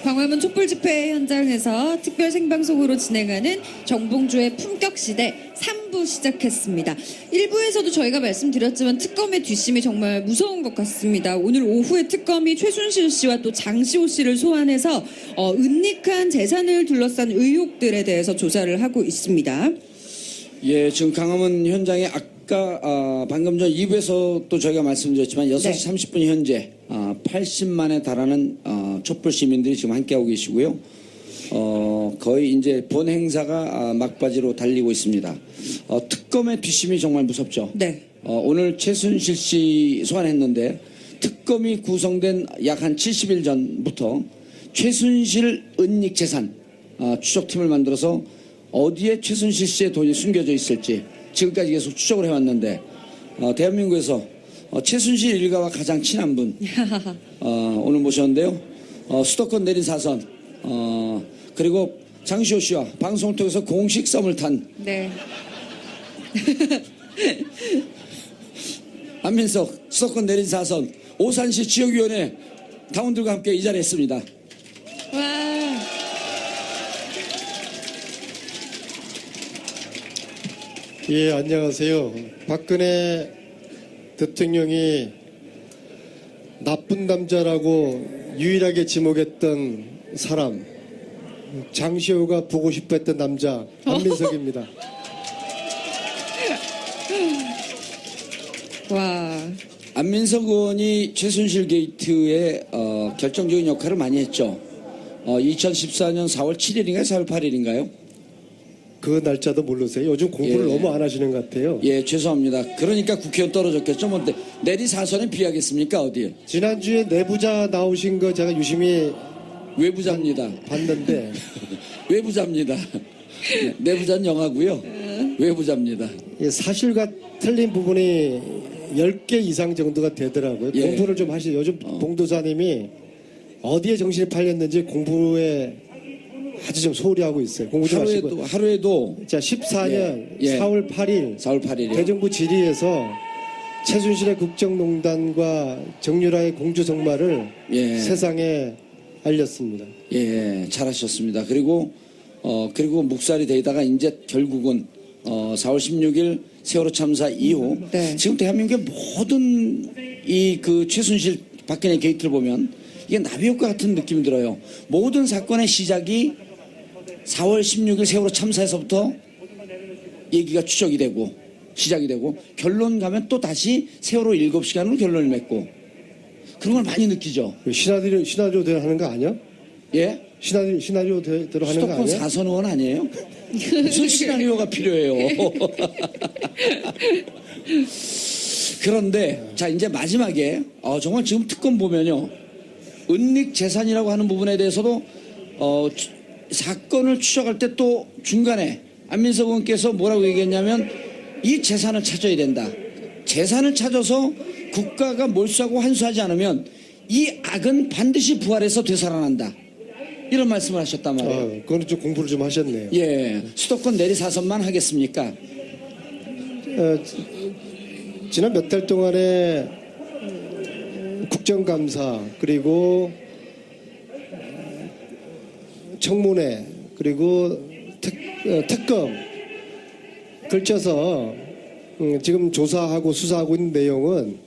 광화문 촛불 집회 현장에서 특별 생방송으로 진행하는 정봉주의 품격시대 3부 시작했습니다. 1부에서도 저희가 말씀드렸지만 특검의 뒷심이 정말 무서운 것 같습니다. 오늘 오후에 특검이 최순실 씨와 또 장시호 씨를 소환해서 은닉한 재산을 둘러싼 의혹들에 대해서 조사를 하고 있습니다. 예, 지금 강화문 현장에 아까 방금 전 2부에서 또 저희가 말씀드렸지만 6시 30분 현재 80만에 달하는 촛불 시민들이 지금 함께하고 계시고요. 거의 이제 본 행사가 막바지로 달리고 있습니다. 특검의 뒷심이 정말 무섭죠. 네. 오늘 최순실 씨 소환했는데 특검이 구성된 약 한 70일 전부터 최순실 은닉 재산 추적팀을 만들어서 어디에 최순실 씨의 돈이 숨겨져 있을지 지금까지 계속 추적을 해왔는데 대한민국에서 최순실 일가와 가장 친한 분 오늘 모셨는데요. 수도권 내린 사선 그리고 장시호 씨와 방송을 통해서 공식 썸을 탄 네. 안민석 수도권 내린 사선 오산시 지역위원회 당원들과 함께 이 자리에 있습니다. 와. 예, 안녕하세요. 박근혜 대통령이 나쁜 남자라고 유일하게 지목했던 사람, 장시호가 보고 싶어 했던 남자, 안민석입니다. 와. 안민석 의원이 최순실 게이트에 결정적인 역할을 많이 했죠. 2014년 4월 7일인가요? 4월 8일인가요? 그 날짜도 모르세요? 요즘 공부를 너무 안 하시는 것 같아요. 예, 죄송합니다. 그러니까 국회의원 떨어졌겠죠. 뭐 내리 사선에 비하겠습니까? 어디에? 지난주에 내부자 나오신 거 제가 유심히 외부자입니다. 봤는데 외부자입니다. 내부자는 영하고요. 외부자입니다. 예, 사실과 틀린 부분이 10개 이상 정도가 되더라고요. 예. 공부를 좀 하시죠. 요즘 봉도사님이 어디에 정신이 팔렸는지 공부에 아주 좀 소홀히 하고 있어요. 공부 좀 하시고. 하루에도 자, 14년 예. 4월 8일 4월 8일이요. 대정부 질의에서 최순실의 국정농단과 정유라의 공주성마를 예. 세상에 알렸습니다. 예, 잘하셨습니다. 그리고 묵살이 되다가 이제 결국은 4월 16일 세월호 참사 이후 네. 지금 대한민국의 모든 이 그 최순실 박근혜 게이트를 보면 이게 나비효과 같은 느낌이 들어요. 모든 사건의 시작이 4월 16일 세월호 참사에서부터 얘기가 추적이 되고 시작이 되고 결론 가면 또 다시 세월호 7시간으로 결론을 맺고 그런 걸 많이 느끼죠. 시나리오대로 하는 거 아니야? 예? 시나리오대로 하는 거 수도권 아니야? 4선 의원 아니에요? 무슨 시나리오가 필요해요. 그런데 자 이제 마지막에 정말 지금 특검 보면요. 은닉 재산이라고 하는 부분에 대해서도 사건을 추적할 때 또 중간에 안민석 의원께서 뭐라고 얘기했냐면 이 재산을 찾아야 된다. 재산을 찾아서 국가가 몰수하고 환수하지 않으면 이 악은 반드시 부활해서 되살아난다. 이런 말씀을 하셨단 말이에요. 그건 좀 공부를 좀 하셨네요. 예, 수도권 내리 사선만 하겠습니까? 지난 몇 달 동안에 국정감사 그리고 청문회 그리고 특검 걸쳐서 지금 조사하고 수사하고 있는 내용은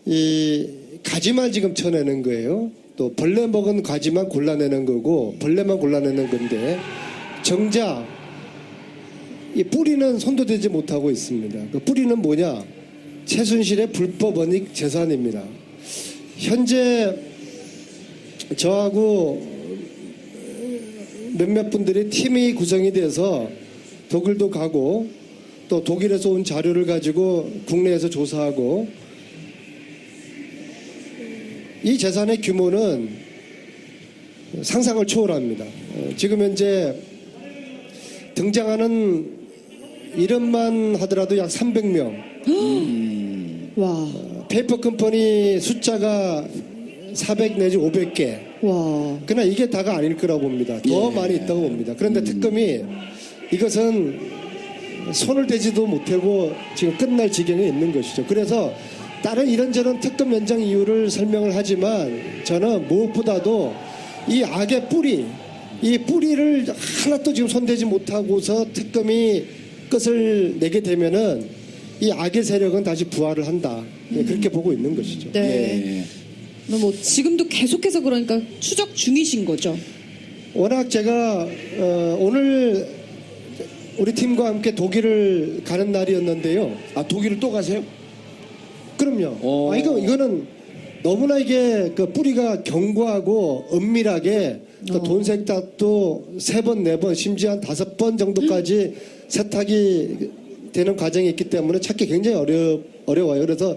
이 가지만 지금 쳐내는 거예요. 또 벌레 먹은 가지만 골라내는 거고 벌레만 골라내는 건데 정작 이 뿌리는 손도 대지 못하고 있습니다. 그 뿌리는 뭐냐? 최순실의 불법 은닉 재산입니다. 현재 저하고 몇몇 분들이 팀이 구성이 돼서 독일도 가고 또 독일에서 온 자료를 가지고 국내에서 조사하고 이 재산의 규모는 상상을 초월합니다. 지금 현재 등장하는 이름만 하더라도 약 300명. 와. 페이퍼 컴퍼니 숫자가 400 내지 500개. 와. 그러나 이게 다가 아닐 거라고 봅니다. 더 많이 있다고 봅니다. 그런데 특검이 이것은 손을 대지도 못하고 지금 끝날 지경에 있는 것이죠. 그래서 다른 이런저런 특검 연장 이유를 설명을 하지만 저는 무엇보다도 이 악의 뿌리, 이 뿌리를 하나도 지금 손대지 못하고서 특검이 끝을 내게 되면은 이 악의 세력은 다시 부활을 한다. 예, 그렇게 보고 있는 것이죠. 네. 예. 뭐 지금도 계속해서 그러니까 추적 중이신 거죠. 워낙 제가 오늘 우리 팀과 함께 독일을 가는 날이었는데요. 아, 독일을 또 가세요? 그럼요. 이거는 너무나 이게 그 뿌리가 견고하고 은밀하게 또 돈 세탁도 3번, 4번, 심지어 한 5번 정도까지 세탁이 되는 과정이 있기 때문에 찾기 굉장히 어려워요. 그래서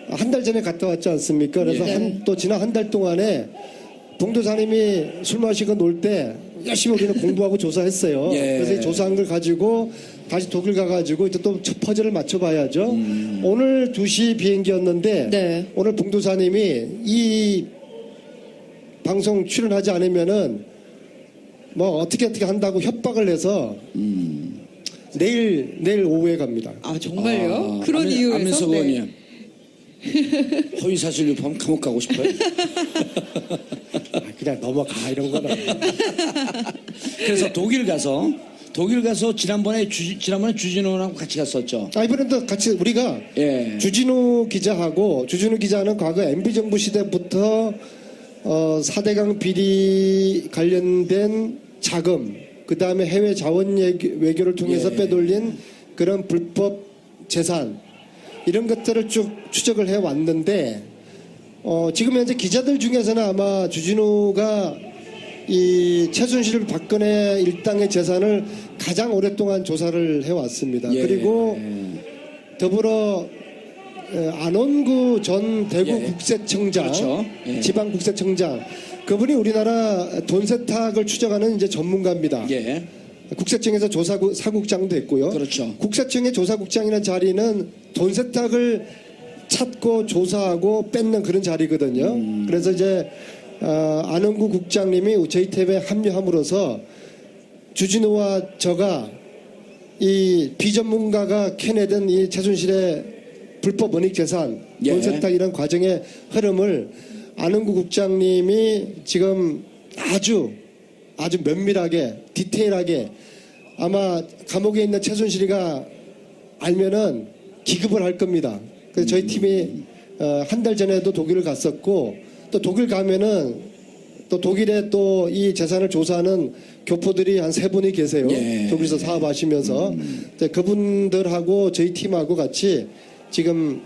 한 달 전에 갔다 왔지 않습니까? 그래서 네. 또 지난 한 달 동안에 봉도사님이 술 마시고 놀 때 열심히 우리는 공부하고 조사했어요. 예. 그래서 이 조사한 걸 가지고 다시 독일 가가지고 이제 또 퍼즐을 맞춰봐야죠. 오늘 2시 비행기였는데 네. 오늘 봉도사님이 이 방송 출연하지 않으면은 뭐 어떻게 한다고 협박을 해서 내일 오후에 갑니다. 아 정말요? 그런 이유에서? 안민석 네. 의원님. 허위사실 유포하면 감옥 가고 싶어요? 그냥 넘어가 이런 거는. 그래서 독일 가서 지난번에 주진우랑 같이 갔었죠. 이번에도 같이 우리가 예. 주진우 기자는 과거 MB 정부 시대부터 4대강 비리 관련된 자금, 그 다음에 해외 자원 외교를 통해서 예. 빼돌린 그런 불법 재산 이런 것들을 쭉 추적을 해 왔는데 지금 현재 기자들 중에서는 아마 주진우가 이 최순실 박근혜 일당의 재산을 가장 오랫동안 조사를 해왔습니다. 예. 그리고 더불어 안원구 전 대구 예. 국세청장, 그렇죠. 예. 지방 국세청장, 그분이 우리나라 돈 세탁을 추적하는 이제 전문가입니다. 예. 국세청에서 사국장도 했고요. 그렇죠. 국세청의 조사국장이라는 자리는 돈 세탁을 찾고 조사하고 뺏는 그런 자리거든요. 그래서 이제 안원구 국장님이 저희 팀에 합류함으로써 주진우와 저가 이 비전문가가 캐내던 이 최순실의 불법 원익 재산 예. 돈 세탁 이런 과정의 흐름을 안원구 국장님이 지금 아주 면밀하게 디테일하게 아마 감옥에 있는 최순실이가 알면은 기급을 할 겁니다. 그래서 저희 팀이 한 달 전에도 독일을 갔었고 또 독일 가면은 또 독일에 또 이 재산을 조사하는 교포들이 한 3분이 계세요. 예. 독일에서 사업하시면서 그분들하고 저희 팀하고 같이 지금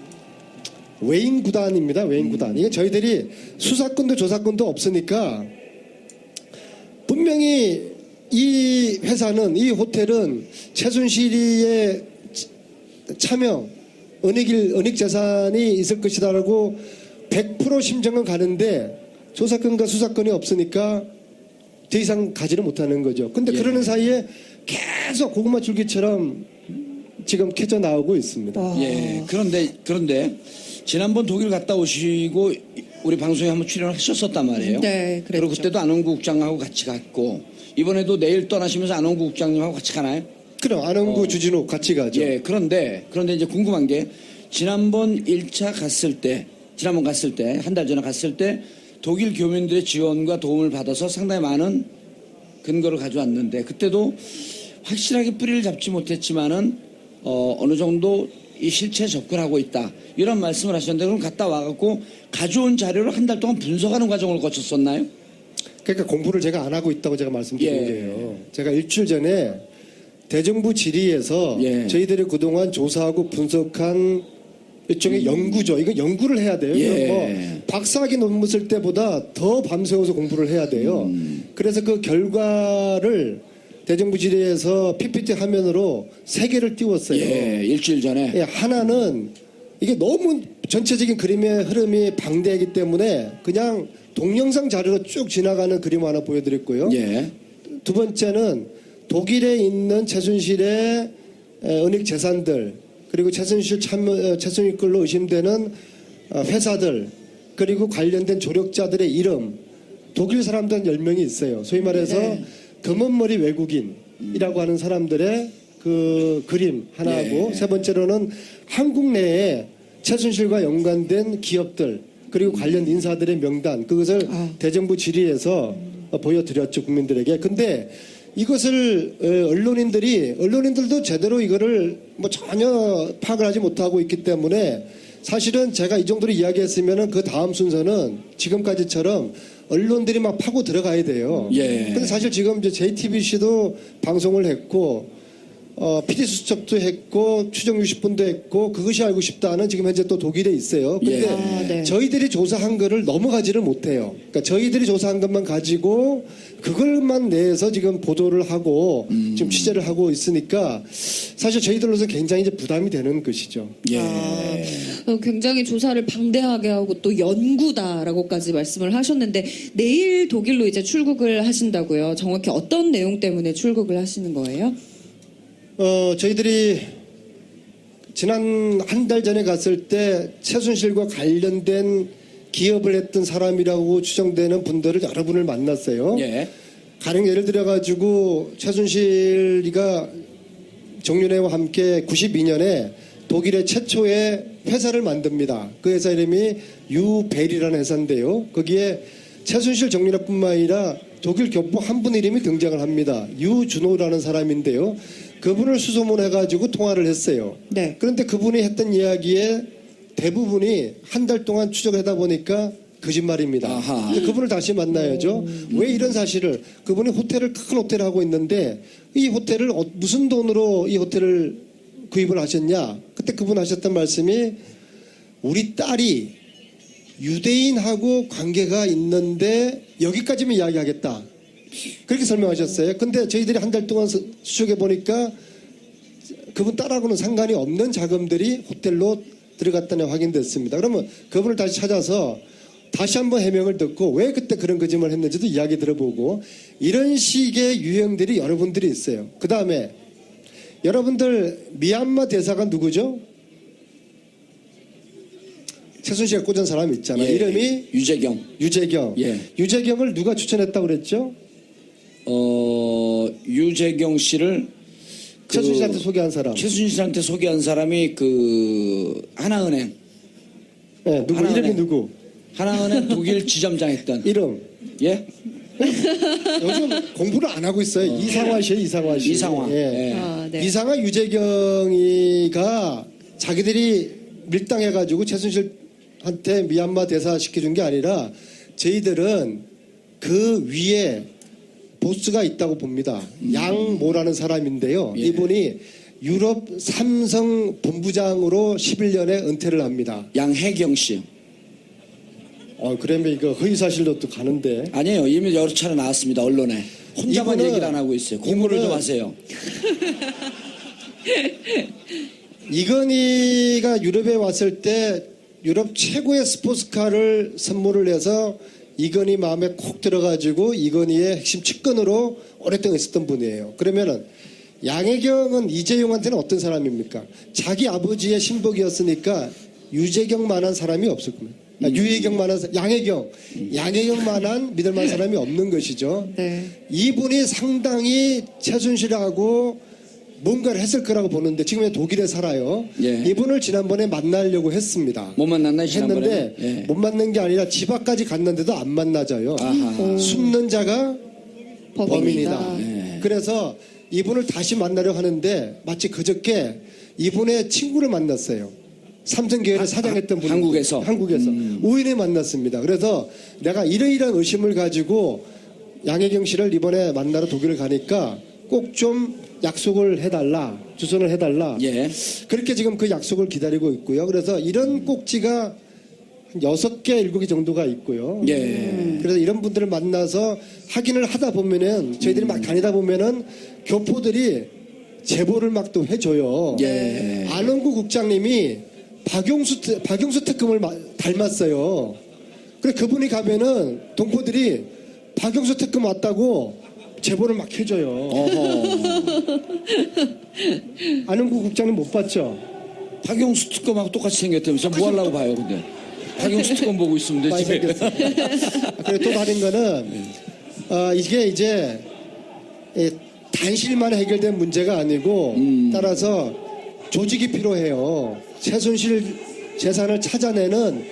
외인 구단입니다. 외인 구단. 이게 저희들이 수사권도 조사권도 없으니까 분명히 이 회사는 이 호텔은 최순실이의 차명 은닉 재산이 있을 것이다라고 100% 심정은 가는데 조사권과 수사권이 없으니까 더 이상 가지를 못하는 거죠. 근데 예. 그러는 사이에 계속 고구마 줄기처럼 지금 캐져 나오고 있습니다. 예. 그런데 지난번 독일 갔다 오시고 우리 방송에 한번 출연하셨었단 말이에요. 네, 그랬죠. 그리고 그때도 안원구 국장하고 같이 갔고 이번에도 내일 떠나시면서 안원구 국장님하고 같이 가나요? 그럼 안원구 주진우 같이 가죠. 예. 그런데 이제 궁금한 게 지난번 1차 갔을 때 한 달 전에 갔을 때 독일 교민들의 지원과 도움을 받아서 상당히 많은 근거를 가져왔는데 그때도 확실하게 뿌리를 잡지 못했지만은 어느 정도 이 실체에 접근하고 있다 이런 말씀을 하셨는데 그럼 갔다 와갖고 가져온 자료를 한 달 동안 분석하는 과정을 거쳤었나요? 그러니까 공부를 제가 안 하고 있다고 제가 말씀드린 예. 거예요. 제가 일주일 전에 대정부 질의에서 예. 저희들이 그동안 조사하고 분석한 일종의 연구죠. 이거 연구를 해야 돼요. 예. 이건 뭐 박사학위 논문 쓸 때보다 더 밤새워서 공부를 해야 돼요. 그래서 그 결과를 대정부 질의에서 PPT 화면으로 3개를 띄웠어요. 예, 일주일 전에. 예, 하나는 이게 너무 전체적인 그림의 흐름이 방대하기 때문에 그냥 동영상 자료로 쭉 지나가는 그림 하나 보여드렸고요. 예. 두 번째는 독일에 있는 최순실의 은닉 재산들 그리고 최순실 끌로 의심되는 회사들 그리고 관련된 조력자들의 이름 독일 사람들 10명이 있어요. 소위 말해서 네. 검은머리 외국인이라고 하는 사람들의 그 그림 하나하고 예. 세 번째로는 한국 내에 최순실과 연관된 기업들 그리고 관련 인사들의 명단 그것을 대정부 질의에서 보여드렸죠, 국민들에게. 근데 이것을 언론인들도 제대로 이거를 뭐 전혀 파악을 하지 못하고 있기 때문에 사실은 제가 이 정도로 이야기했으면은 그 다음 순서는 지금까지처럼 언론들이 막 파고 들어가야 돼요. 예. 근데 사실 지금 이제 JTBC도 방송을 했고, PD 수첩도 했고, 추정 60분도 했고, 그것이 알고 싶다는 지금 현재 또 독일에 있어요. 근데 예. 네. 저희들이 조사한 거를 넘어가지를 못해요. 그러니까 저희들이 조사한 것만 가지고 그걸만 내서 지금 보도를 하고 지금 취재를 하고 있으니까 사실 저희들로서 굉장히 이제 부담이 되는 것이죠. 예. 굉장히 조사를 방대하게 하고 또 연구다라고까지 말씀을 하셨는데 내일 독일로 이제 출국을 하신다고요. 정확히 어떤 내용 때문에 출국을 하시는 거예요? 저희들이 지난 한 달 전에 갔을 때 최순실과 관련된 기업을 했던 사람이라고 추정되는 분들을 여러분을 만났어요. 예. 가령 예를 들어가지고 최순실이가 정윤회와 함께 92년에 독일의 최초의 회사를 만듭니다. 그 회사 이름이 유벨이라는 회사인데요. 거기에 최순실 정윤회뿐만 아니라 독일 교포 한 분 이름이 등장을 합니다. 유준호라는 사람인데요. 그분을 수소문해가지고 통화를 했어요. 네. 그런데 그분이 했던 이야기에 대부분이 한 달 동안 추적하다 보니까 거짓말입니다. 아하. 근데 그분을 다시 만나야죠. 왜 이런 사실을 그분이 큰 호텔을 하고 있는데 이 호텔을 무슨 돈으로 이 호텔을 구입을 하셨냐? 그때 그분 하셨던 말씀이 우리 딸이 유대인하고 관계가 있는데 여기까지만 이야기하겠다. 그렇게 설명하셨어요. 근데 저희들이 한 달 동안 수축해 보니까 그분 딸하고는 상관이 없는 자금들이 호텔로 들어갔다는 확인됐습니다. 그러면 그분을 다시 찾아서 다시 한번 해명을 듣고 왜 그때 그런 거짓말을 했는지도 이야기 들어보고 이런 식의 유형들이 여러분들이 있어요. 그 다음에 여러분들 미얀마 대사관 누구죠? 최순실가 꽂은 사람 있잖아요. 예. 이름이 유재경. 예. 유재경을 누가 추천했다고 그랬죠? 유재경 씨를 최순실한테 소개한 사람. 최순실한테 소개한 사람이 그 하나은행. 네, 누구 하나은행. 이름이 누구? 하나은행 독일 지점장 했던. 이름. 예? 요즘 공부를 안 하고 있어요. 이상화 씨예요, 이상화 씨. 이상화. 예. 예. 아, 네. 이상화 유재경이가 자기들이 밀당해가지고 최순실한테 미얀마 대사 시켜준 게 아니라 저희들은 그 위에 보스가 있다고 봅니다. 양모라는 사람인데요. 예. 이분이 유럽 삼성 본부장으로 11년에 은퇴를 합니다. 양혜경 씨. 그러면 이거 허위사실로 또 가는데. 아니에요. 이미 여러 차례 나왔습니다. 언론에. 혼자만 이분은- 얘기를 안 하고 있어요. 공부를 이분은- 좀 하세요. 이건희가 유럽에 왔을 때 유럽 최고의 스포츠카를 선물을 해서 이건희 마음에 콕 들어가지고 이건희의 핵심 측근으로 오랫동안 있었던 분이에요. 그러면은 양혜경은 이재용한테는 어떤 사람입니까? 자기 아버지의 신복이었으니까 유재경만한 사람이 없을 겁니다. 유혜경만한 양혜경만한 믿을만한 사람이 없는 것이죠. 네. 이분이 상당히 최순실하고 뭔가를 했을 거라고 보는데 지금 독일에 살아요. 예. 이분을 지난번에 만나려고 했습니다. 못 만났나요, 지난번에? 했는데 예. 못 만난 게 아니라 집 앞까지 갔는데도 안 만나져요. 아하. 숨는 자가 범인이다. 예. 그래서 이분을 다시 만나려고 하는데 마치 그저께 이분의 친구를 만났어요. 삼성계열의 사장했던 분. 한국에서? 우연히 만났습니다. 그래서 내가 이러이러한 의심을 가지고 양혜경 씨를 이번에 만나러 독일을 가니까 꼭 좀 약속을 해달라, 주선을 해달라. 예. 그렇게 지금 그 약속을 기다리고 있고요. 그래서 이런 꼭지가 한 6개, 7개 정도가 있고요. 예. 그래서 이런 분들을 만나서 확인을 하다 보면은 저희들이 막 다니다 보면은 교포들이 제보를 막 또 해줘요. 예. 안원구 국장님이 박용수 특검을 닮았어요. 그래 그분이 가면은 동포들이 박용수 특검 왔다고 제보를 막 해줘요. 어허. 안원구 국장님 못 봤죠? 박용수 특검하고 똑같이 생겼다면서 뭐 하려고 봐요, 근데. 박용수 특검 보고 있으면 많이 되지. 생겼어요. 그리고 또 다른 거는 이게 이제 단실만 해결된 문제가 아니고 따라서 조직이 필요해요. 최순실 재산을 찾아내는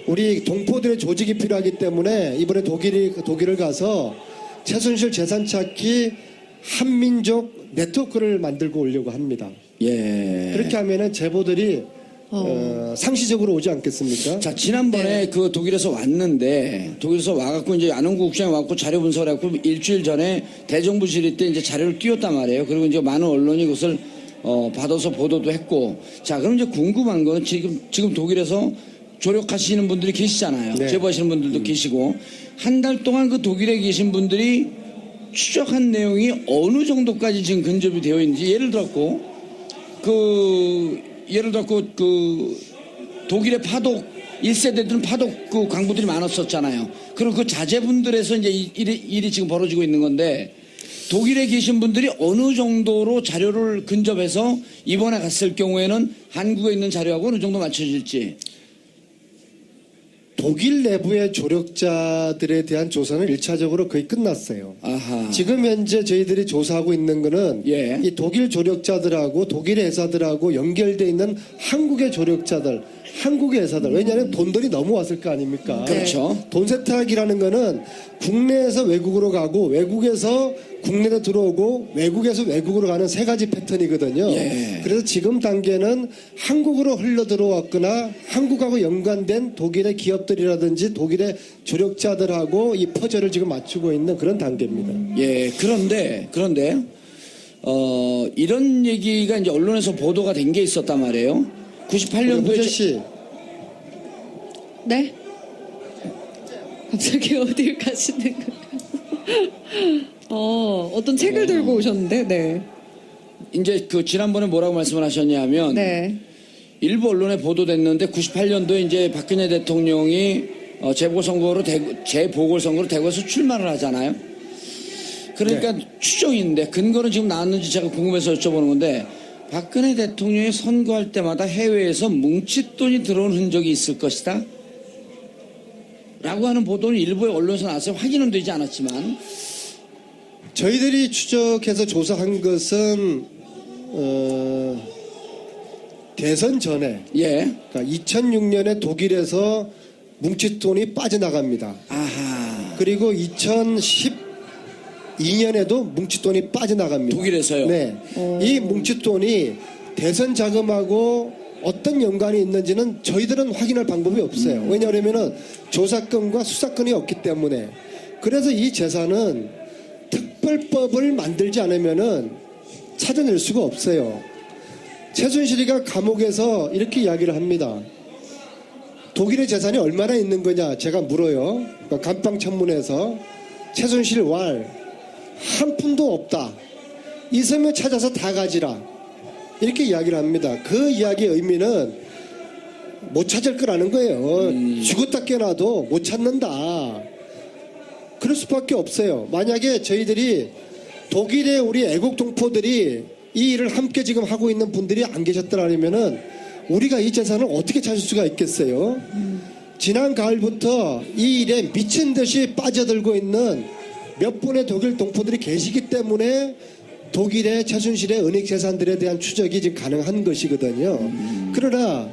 우리 동포들의 조직이 필요하기 때문에 이번에 독일을 가서 최순실 재산 찾기 한민족 네트워크를 만들고 오려고 합니다. 예. 그렇게 하면은 제보들이 상시적으로 오지 않겠습니까? 자, 지난번에 그 독일에서 왔는데, 독일에서 와갖고 이제 안홍구 국장이 와갖고 자료 분석해갖고 일주일 전에 대정부 질의 때 이제 자료를 띄웠단 말이에요. 그리고 이제 많은 언론이 그것을 받아서 보도도 했고. 자, 그럼 이제 궁금한 거는 지금 독일에서 조력하시는 분들이 계시잖아요. 네. 제보하시는 분들도 계시고. 한 달 동안 그 독일에 계신 분들이 추적한 내용이 어느 정도까지 지금 근접이 되어 있는지 예를 들었고, 독일의 파독 1세대들은 파독 그 광부들이 많았었잖아요. 그리고 그 자제분들에서 이제 일이 지금 벌어지고 있는 건데, 독일에 계신 분들이 어느 정도로 자료를 근접해서 이번에 갔을 경우에는 한국에 있는 자료하고 어느 정도 맞춰질지. 독일 내부의 조력자들에 대한 조사는 1차적으로 거의 끝났어요. 아하. 지금 현재 저희들이 조사하고 있는 거는 예. 이 독일 조력자들하고 독일의 회사들하고 연결되어 있는 한국의 조력자들, 한국의 회사들. 왜냐하면 돈들이 너무 왔을 거 아닙니까? 그렇죠. 돈 세탁이라는 거는 국내에서 외국으로 가고 외국에서 국내로 들어오고 외국에서 외국으로 가는 세 가지 패턴이거든요. 예. 그래서 지금 단계는 한국으로 흘러 들어왔거나 한국하고 연관된 독일의 기업들이라든지 독일의 조력자들하고 이 퍼즐을 지금 맞추고 있는 그런 단계입니다. 예, 그런데, 이런 얘기가 이제 언론에서 보도가 된 게 있었단 말이에요. 98년도에. 문재 씨, 네? 갑자기 어딜 가시는 거예요? 어떤 책을 들고 오셨는데, 네. 이제 그 지난번에 뭐라고 말씀을 하셨냐면. 네. 일부 언론에 보도됐는데 98년도에 이제 박근혜 대통령이 재보궐선거로 대구에서 출마를 하잖아요. 그러니까 추정인데 근거는 지금 나왔는지 제가 궁금해서 여쭤보는 건데, 박근혜 대통령이 선거할 때마다 해외에서 뭉칫돈이 들어온 흔적이 있을 것이다 라고 하는 보도는 일부의 언론에서 나왔어요. 확인은 되지 않았지만. 저희들이 추적해서 조사한 것은 대선 전에, 예. 그러니까 2006년에 독일에서 뭉칫돈이 빠져나갑니다. 아하. 그리고 2012년에도 뭉칫돈이 빠져나갑니다. 독일에서요? 네. 이 뭉칫돈이 대선 자금하고 어떤 연관이 있는지는 저희들은 확인할 방법이 없어요. 왜냐하면 조사권과 수사권이 없기 때문에. 그래서 이 재산은 특별법을 만들지 않으면은 찾아낼 수가 없어요. 최순실이가 감옥에서 이렇게 이야기를 합니다. 독일의 재산이 얼마나 있는 거냐 제가 물어요. 그러니까 감방 청문회에서 최순실 한 푼도 없다. 있으면 찾아서 다 가지라. 이렇게 이야기를 합니다. 그 이야기의 의미는 못 찾을 거라는 거예요. 죽었다 깨어나도 못 찾는다. 그럴 수밖에 없어요. 만약에 저희들이 독일의 우리 애국 동포들이 이 일을 함께 지금 하고 있는 분들이 안 계셨더라면은 우리가 이 재산을 어떻게 찾을 수가 있겠어요? 지난 가을부터 이 일에 미친 듯이 빠져들고 있는 몇 분의 독일 동포들이 계시기 때문에 독일의 최순실의 은닉 재산들에 대한 추적이 지금 가능한 것이거든요. 그러나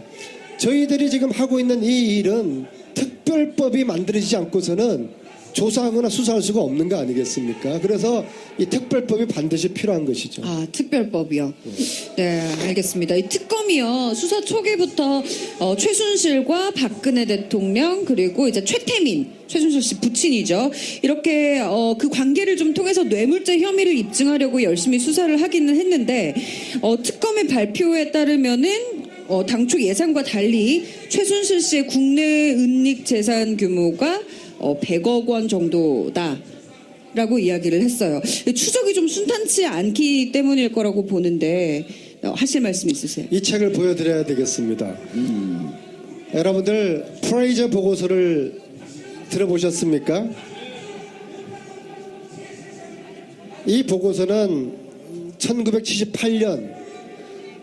저희들이 지금 하고 있는 이 일은 특별법이 만들어지지 않고서는 조사하거나 수사할 수가 없는 거 아니겠습니까? 그래서 이 특별법이 반드시 필요한 것이죠. 아, 특별법이요. 네, 알겠습니다. 이 특검이요. 수사 초기부터 최순실과 박근혜 대통령 그리고 이제 최태민, 최순실 씨 부친이죠. 이렇게 그 관계를 좀 통해서 뇌물죄 혐의를 입증하려고 열심히 수사를 하기는 했는데 특검의 발표에 따르면은 당초 예상과 달리 최순실 씨의 국내 은닉 재산 규모가 100억 원 정도다라고 이야기를 했어요. 추적이 좀 순탄치 않기 때문일 거라고 보는데 하실 말씀 있으세요? 이 책을 보여드려야 되겠습니다. 여러분들 프레이저 보고서를 들어보셨습니까? 이 보고서는 1978년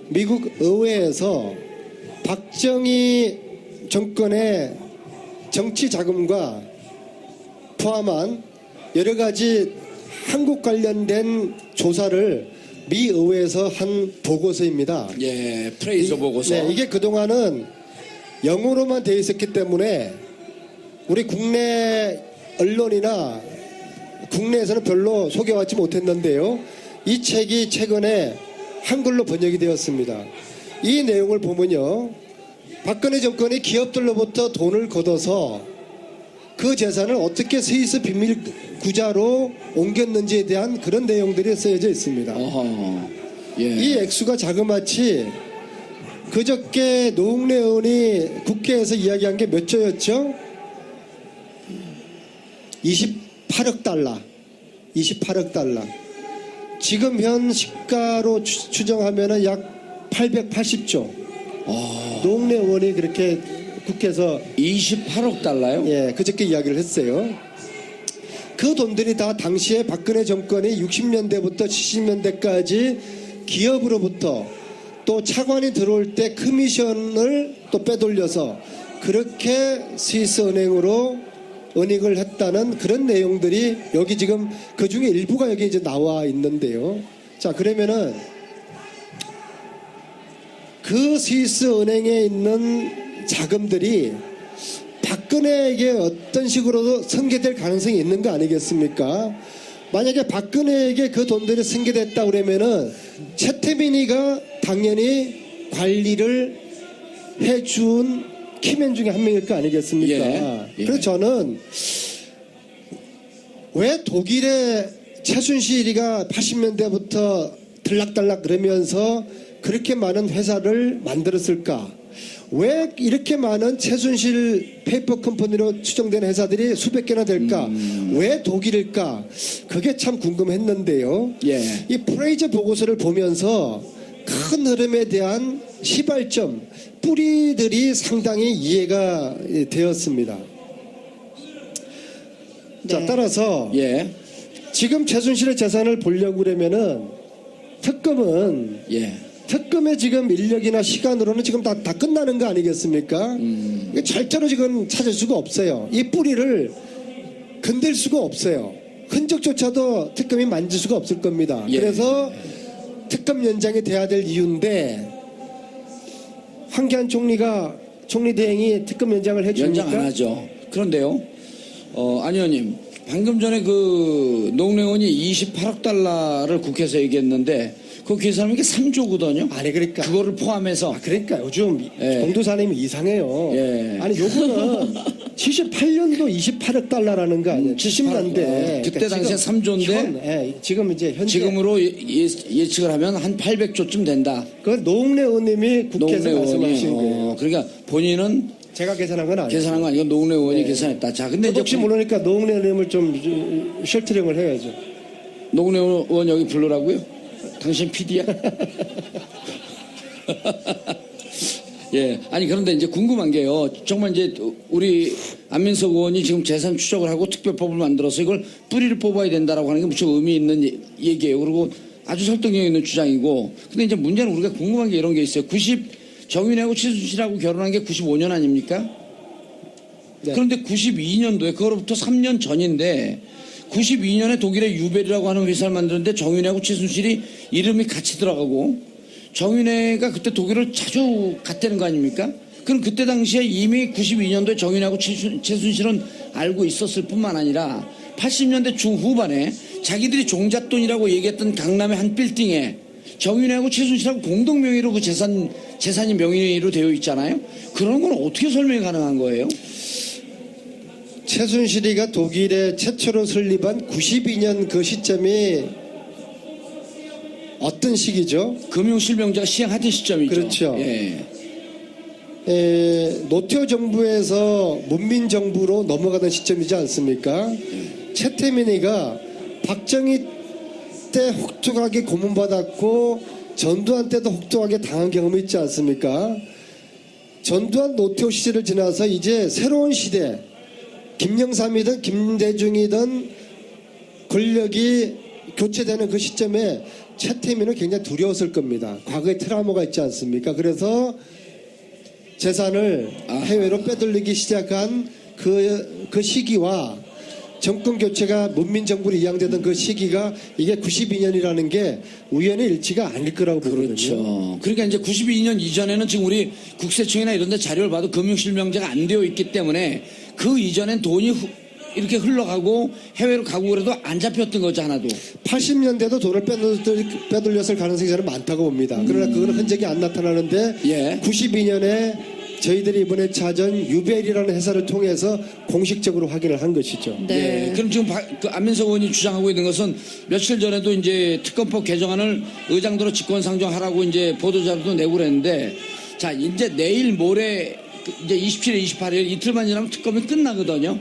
미국 의회에서 박정희 정권의 정치 자금과 포함한 여러 가지 한국 관련된 조사를 미 의회에서 한 보고서입니다. 예, 프레이저 보고서. 네, 이게 그동안은 영어로만 되어 있었기 때문에 우리 국내 언론이나 국내에서는 별로 소개받지 못했는데요. 이 책이 최근에 한글로 번역이 되었습니다. 이 내용을 보면요. 박근혜 정권이 기업들로부터 돈을 걷어서 그 재산을 어떻게 스위스 비밀 구자로 옮겼는지에 대한 그런 내용들이 쓰여져 있습니다. 어허. 예. 이 액수가 자그마치 그저께 노웅래 의원이 국회에서 이야기한 게 몇 조였죠? 28억 달러. 28억 달러. 지금 현 시가로 추정하면 약 880조. 노웅래 의원이 그렇게 국회에서 28억 달러요? 예, 그저께 이야기를 했어요. 그 돈들이 다 당시에 박근혜 정권이 60년대부터 70년대까지 기업으로부터 또 차관이 들어올 때 커미션을 또 빼돌려서 그렇게 스위스 은행으로 은닉을 했다는 그런 내용들이 여기 지금 그 중에 일부가 여기 이제 나와 있는데요. 자, 그러면은 그 스위스 은행에 있는 자금들이 박근혜에게 어떤 식으로도 승계될 가능성이 있는 거 아니겠습니까? 만약에 박근혜에게 그 돈들이 승계됐다 그러면은 최태민이가 당연히 관리를 해준 키맨 중에 한 명일 거 아니겠습니까? 예. 그래서 저는 왜 독일의 최순실이가 80년대부터 들락달락 그러면서 그렇게 많은 회사를 만들었을까? 왜 이렇게 많은 최순실 페이퍼 컴퍼니로 추정된 회사들이 수백 개나 될까? 왜 독일일까? 그게 참 궁금했는데요. 예. 이 프레이저 보고서를 보면서 큰 흐름에 대한 시발점, 뿌리들이 상당히 이해가 되었습니다. 자, 네. 따라서 예. 지금 최순실의 재산을 보려고 그러면은 특검은 예. 특검의 지금 인력이나 시간으로는 지금 다 끝나는 거 아니겠습니까? 이게 절대로 지금 찾을 수가 없어요. 이 뿌리를 건들 수가 없어요. 흔적조차도 특검이 만질 수가 없을 겁니다. 예. 그래서 특검 연장이 돼야 될 이유인데 황교안 총리 대행이 특검 연장을 해줍니까? 연장 안 하죠. 그런데요. 안 의원님, 방금 전에 그 노웅래 의원이 28억 달러를 국회에서 얘기했는데 그 계산하면 이게 3조거든요. 아니 그러니까 그거를 포함해서 그러니까 요즘 예. 봉도사님이 이상해요. 예. 아니 요거는 78년도 28억 달러라는 거 아니에요? 70년대. 그때 당시에 3조인데 예, 지금 이제 현재 지금으로 예측을 하면 한 800조쯤 된다. 그 노웅래 의원님이 국회에서 노웅래 의원이 말씀하신 거예요. 그러니까 본인은 제가 계산한 건 아니에요. 계산한 거 아니고 노웅래 의원이 네. 계산했다. 자, 근데 이제 혹시 모르니까 노웅래 의원님을 좀 쉘터링을 해야죠. 노웅래 의원 여기 불러라고요? 당신 PD야? 예. 아니, 그런데 이제 궁금한 게요. 정말 이제 우리 안민석 의원이 지금 재산 추적을 하고 특별법을 만들어서 이걸 뿌리를 뽑아야 된다라고 하는 게 무척 의미 있는 얘기예요. 그리고 아주 설득력 있는 주장이고. 근데 이제 문제는 우리가 궁금한 게 이런 게 있어요. 정윤회하고 최순실하고 결혼한 게 95년 아닙니까? 네. 그런데 92년도에 그거로부터 3년 전인데 92년에 독일의 유벨이라고 하는 회사를 만드는데 정윤회하고 최순실이 이름이 같이 들어가고 정윤회가 그때 독일을 자주 갔다는 거 아닙니까? 그럼 그때 당시에 이미 92년도에 정윤회하고 최순실은 알고 있었을 뿐만 아니라 80년대 중후반에 자기들이 종잣돈이라고 얘기했던 강남의 한 빌딩에 정윤회하고 최순실하고 공동 명의로 그 재산이 명의로 되어 있잖아요. 그런 건 어떻게 설명이 가능한 거예요? 최순실이가 독일에 최초로 설립한 92년 그 시점이 어떤 시기죠? 금융실명제가 시행하던 시점이죠. 그렇죠. 예. 노태우 정부에서 문민정부로 넘어가던 시점이지 않습니까? 최태민이가 박정희 때 혹독하게 고문받았고 전두환 때도 혹독하게 당한 경험이 있지 않습니까? 전두환 노태우 시절을 지나서 이제 새로운 시대, 김영삼이든 김대중이든 권력이 교체되는 그 시점에 최태민은 굉장히 두려웠을 겁니다. 과거에 트라우마가 있지 않습니까? 그래서 재산을 해외로 빼돌리기 시작한 그 시기와 정권 교체가 문민정부로 이양되던 그 시기가 이게 92년이라는 게 우연의 일치가 아닐 거라고 보거든요. 그렇죠. 그러니까 이제 92년 이전에는 지금 우리 국세청이나 이런 데 자료를 봐도 금융실명제가 안 되어 있기 때문에 그 이전엔 돈이 이렇게 흘러가고 해외로 가고 그래도 안 잡혔던 거죠, 하나도. 80년대도 돈을 빼돌렸을 가능성이 저는 많다고 봅니다. 그러나 그거는 흔적이 안 나타나는데 예. 92년에 저희들이 이번에 찾은 유벨이라는 회사를 통해서 공식적으로 확인을 한 것이죠. 네. 예, 그럼 지금 그 안민석 의원이 주장하고 있는 것은 며칠 전에도 이제 특검법 개정안을 의장대로 직권상정하라고 이제 보도자료도 내고 그랬는데, 자, 이제 내일 모레 이제 27일, 28일 이틀만 지나면 특검이 끝나거든요.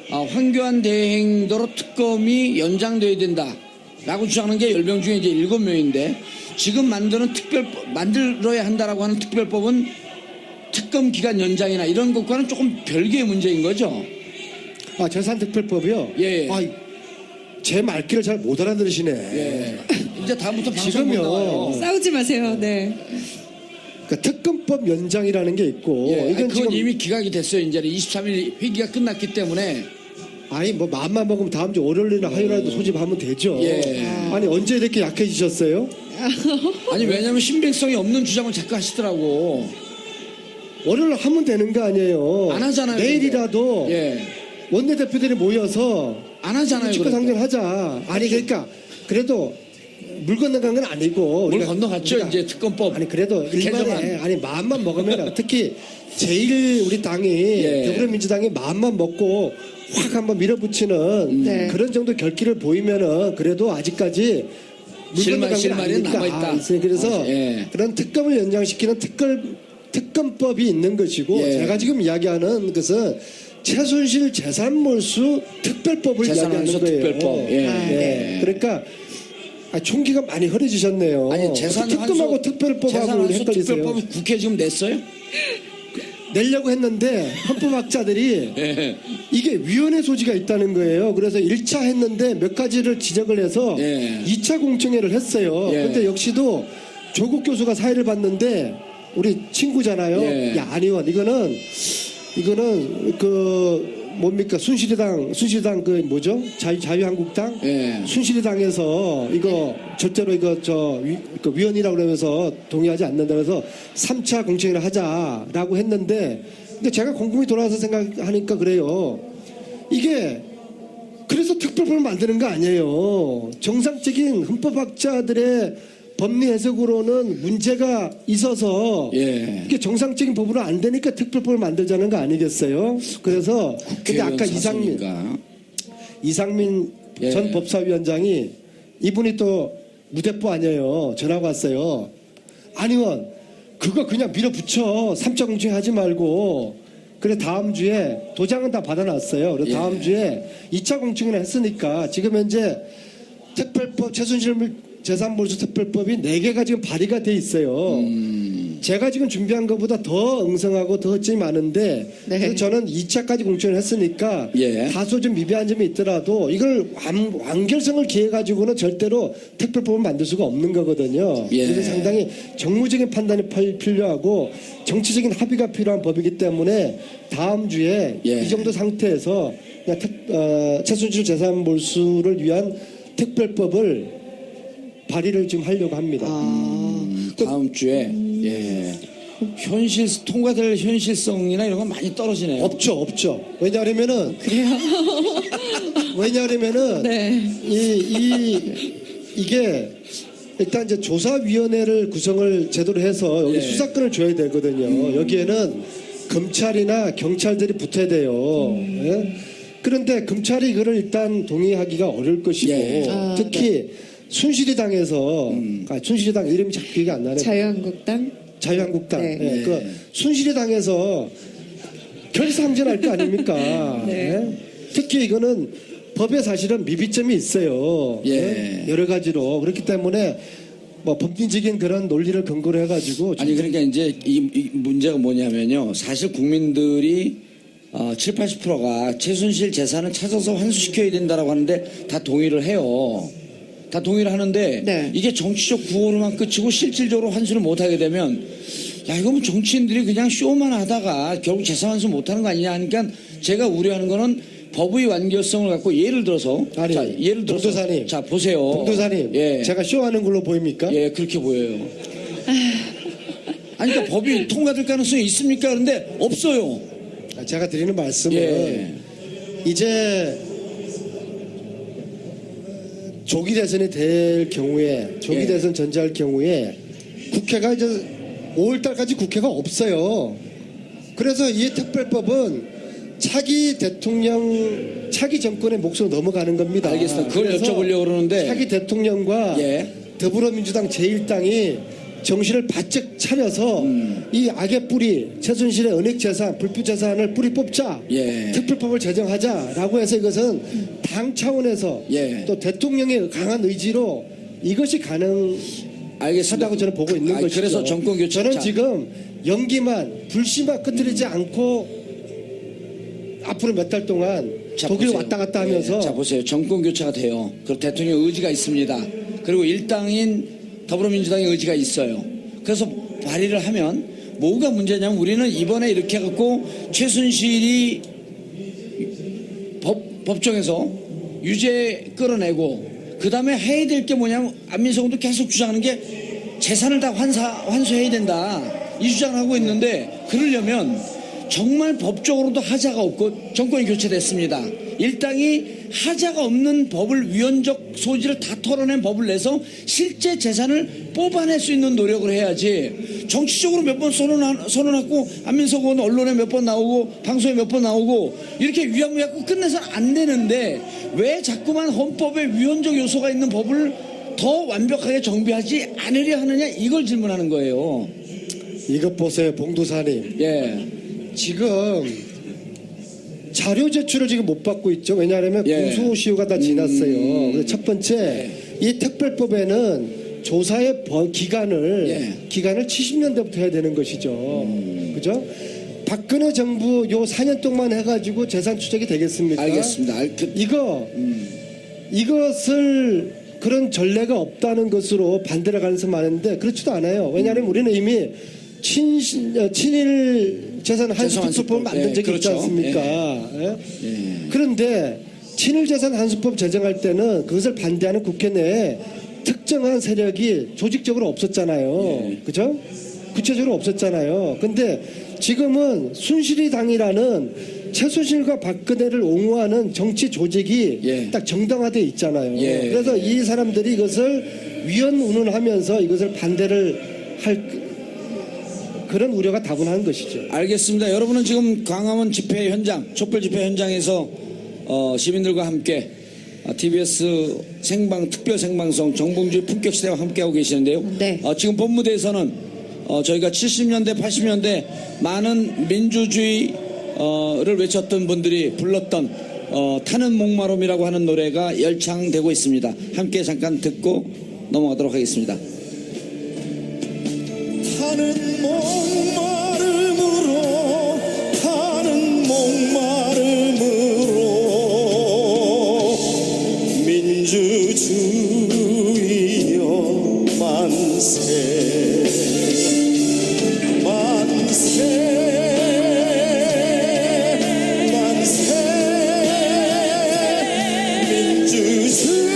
황교안 대행도로 특검이 연장돼야 된다라고 주장하는 게 10명 중에 이제 7명인데, 지금 만들어야 한다라고 하는 특별법은 특검 기간 연장이나 이런 것과는 조금 별개의 문제인 거죠. 재산특별법이요? 예. 제 말귀를 잘 못 알아들으시네. 예. 이제 다음부터 방송 못 지금요. 나와요. 싸우지 마세요. 네. 그러니까 특검법 연장이라는 게 있고 예. 이건 그건 지금 이미 기각이 됐어요. 이제 23일 회기가 끝났기 때문에. 뭐 마음만 먹으면 다음 주 월요일이나 화요일에도 소집하면 되죠. 예. 아니 언제 이렇게 약해지셨어요? 아니 왜냐면 신빙성이 없는 주장을 자꾸 하시더라고. 월요일 하면 되는 거 아니에요. 안 하잖아요. 내일이라도 예. 원내대표들이 모여서 안 하잖아요. 직권상정하자. 아니 그러니까 그래도 물 건너간 건 아니고 물 건너갔죠. 이제 특검법. 아니 그래도 일반에 개정안. 마음만 먹으면 특히 제일 우리 당이 예. 더불어민주당이 마음만 먹고 확 한번 밀어붙이는 네. 그런 정도 결기를 보이면은 그래도 아직까지 실마리는 남아있다. 그래서 예. 그런 특검을 연장시키는 특검법이 있는 것이고 예. 제가 지금 이야기하는 것은 최순실 재산몰수 특별법을 이야기하는 재산몰수 거예요. 특별법. 예. 네. 그러니까 총기가 많이 흐려지셨네요. 아니 특검하고 특별법하고 헷갈리세요. 특별법을 국회 지금 냈어요? 내려고 했는데 헌법학자들이 예. 이게 위헌의 소지가 있다는 거예요. 그래서 1차 했는데 몇 가지를 지적을 해서 예. 2차 공청회를 했어요. 예. 근데 역시도 조국 교수가 사회를 봤는데 우리 친구잖아요. 예. 야, 아니원 이거는 그 뭡니까 순실이당 그 뭐죠? 자유한국당 예. 순실이당에서 이거 절대로 이거 그 위헌이라고 그러면서 동의하지 않는다 그래서 3차 공청회를 하자라고 했는데 근데 제가 곰곰이 돌아와서 생각하니까 그래요. 이게 그래서 특별법을 만드는 거 아니에요. 정상적인 헌법학자들의 법리 해석으로는 문제가 있어서 예. 이게 정상적인 법으로 안 되니까 특별법을 만들자는 거 아니겠어요? 그래서 근데 아까 이상민 예. 전 법사위원장이 이분이 또 무대뽀 아니에요. 전화가 왔어요. 안의원 그거 그냥 밀어붙여 3차 공청회 하지 말고 그래 다음 주에 도장은 다 받아놨어요. 그래서 예. 다음 주에 2차 공청회를 했으니까 지금 현재 특별법 최순실 재산몰수 특별법이 4개가 지금 발의가 돼 있어요. 제가 지금 준비한 것보다 더 엉성하고 더 점이 많은데 네. 그래서 저는 2차까지 공청을 했으니까 예. 다소 좀 미비한 점이 있더라도 이걸 완결성을 기해가지고는 절대로 특별법을 만들 수가 없는 거거든요. 예. 그래서 상당히 정무적인 판단이 필요하고 정치적인 합의가 필요한 법이기 때문에 다음 주에 예. 이 정도 상태에서 그냥 최순실 재산몰수를 위한 특별법을 발의를 지금 하려고 합니다. 다음 주에 예. 통과될 현실성이나 이런 건 많이 떨어지네요. 없죠. 왜냐하면은 네. 이게 일단 이제 조사위원회를 구성을 제대로 해서 여기 예. 수사권을 줘야 되거든요. 여기에는 검찰이나 경찰들이 붙어야 돼요. 예? 그런데 검찰이 이거를 일단 동의하기가 어려울 것이고 예. 특히 순실이당에서 순실이당 이름이 잘 기억이 안 나네. 자유한국당. 네. 예, 그 순실이당에서 결사항전할 거 아닙니까? 네. 예? 특히 이거는 법에 사실은 미비점이 있어요. 예. 여러 가지로 그렇기 때문에 뭐 법리적인 그런 논리를 근거로 해가지고 아니 그러니까 이제 이 문제가 뭐냐면요. 사실 국민들이 70~80%가 최순실 재산을 찾아서 환수시켜야 된다라고 하는데 다 동의를 해요. 다 동의를 하는데 네. 이게 정치적 구호로만 끝이고 실질적으로 환수를 못하게 되면 야 이거 뭐 정치인들이 그냥 쇼만 하다가 결국 재산 환수 못하는 거 아니냐 하니까 제가 우려하는 거는 법의 완결성을 갖고 예를 들어서 아니, 예를 들어서 동도사님. 자 보세요. 동도사님, 예. 제가 쇼하는 걸로 보입니까? 예, 그렇게 보여요. 아니, 그러니까 법이 통과될 가능성이 있습니까? 그런데 없어요. 제가 드리는 말씀은 예. 이제 조기 대선이 될 경우에 조기 예. 대선 전제할 경우에 국회가 이제 5월달까지 국회가 없어요. 그래서 이 특별법은 차기 대통령, 차기 정권의 몫으로 넘어가는 겁니다. 알겠습니다. 그걸 그래서 여쭤보려고 그러는데 차기 대통령과 예. 더불어민주당 제1당이 정신을 바짝 차려서 이 악의 뿌리, 최순실의 은닉재산, 불법재산을 뿌리 뽑자. 예. 특별법을 제정하자라고 해서 이것은 당 차원에서 예. 또 대통령의 강한 의지로 이것이 가능하다고 알겠습니다. 저는 보고 있는 것이죠. 그래서 정권 교체. 저는 지금 연기만 불씨만 끄트리지 않고 앞으로 몇 달 동안 자, 독일 보세요. 왔다 갔다 하면서 예, 자 보세요. 정권 교체가 돼요. 그리고 대통령 의지가 있습니다. 그리고 일당인 더불어민주당의 의지가 있어요. 그래서 발의를 하면 뭐가 문제냐면 우리는 이번에 이렇게 해갖고 최순실이 법정에서 유죄 끌어내고 그 다음에 해야 될 게 뭐냐면 안민석도 계속 주장하는 게 재산을 다 환수해야 된다 이 주장을 하고 있는데 그러려면 정말 법적으로도 하자가 없고 정권이 교체됐습니다. 일당이 하자가 없는 법을 위헌적 소지를 다 털어낸 법을 내서 실제 재산을 뽑아낼 수 있는 노력을 해야지 정치적으로 몇 번 선언하고 안민석 의원 언론에 몇 번 나오고 방송에 몇 번 나오고 이렇게 위약무약고 끝내서는 안 되는데 왜 자꾸만 헌법에 위헌적 요소가 있는 법을 더 완벽하게 정비하지 않으려 하느냐 이걸 질문하는 거예요. 이것 보세요, 봉도사님. 예. 지금 자료 제출을 지금 못 받고 있죠. 왜냐하면 예. 공소시효가 다 지났어요. 그래서 첫 번째, 이 특별법에는 조사의 기간을 70년대부터 해야 되는 것이죠. 그죠? 박근혜 정부 요 4년 동안 해가지고 재산 추적이 되겠습니까? 알겠습니다. 이것을 그런 전례가 없다는 것으로 반대를 가능성이 많은데 그렇지도 않아요. 왜냐하면 우리는 이미 친일 재산 한수법을 만든 적이 있지 그렇죠. 않습니까? 예? 그런데 친일 재산 한수법 제정할 때는 그것을 반대하는 국회 내에 특정한 세력이 조직적으로 없었잖아요. 그죠? 구체적으로 없었잖아요. 근데 지금은 순실이당이라는 최순실과 박근혜를 옹호하는 정치 조직이 딱 정당화되어 있잖아요. 그래서 이 사람들이 이것을 위헌운운하면서 이것을 반대를 할 그런 우려가 다분한 것이죠. 알겠습니다. 여러분은 지금 광화문 집회 현장, 촛불 집회 현장에서 시민들과 함께 TBS 특별 생방송 정봉주의 품격시대와 함께하고 계시는데요. 네. 지금 본무대에서는 저희가 70년대, 80년대 많은 민주주의를 외쳤던 분들이 불렀던 타는 목마름이라고 하는 노래가 열창되고 있습니다. 함께 잠깐 듣고 넘어가도록 하겠습니다. 타는 목마름으로 타는 목마름으로 민주주의여 만세 만세 만세 민주주의여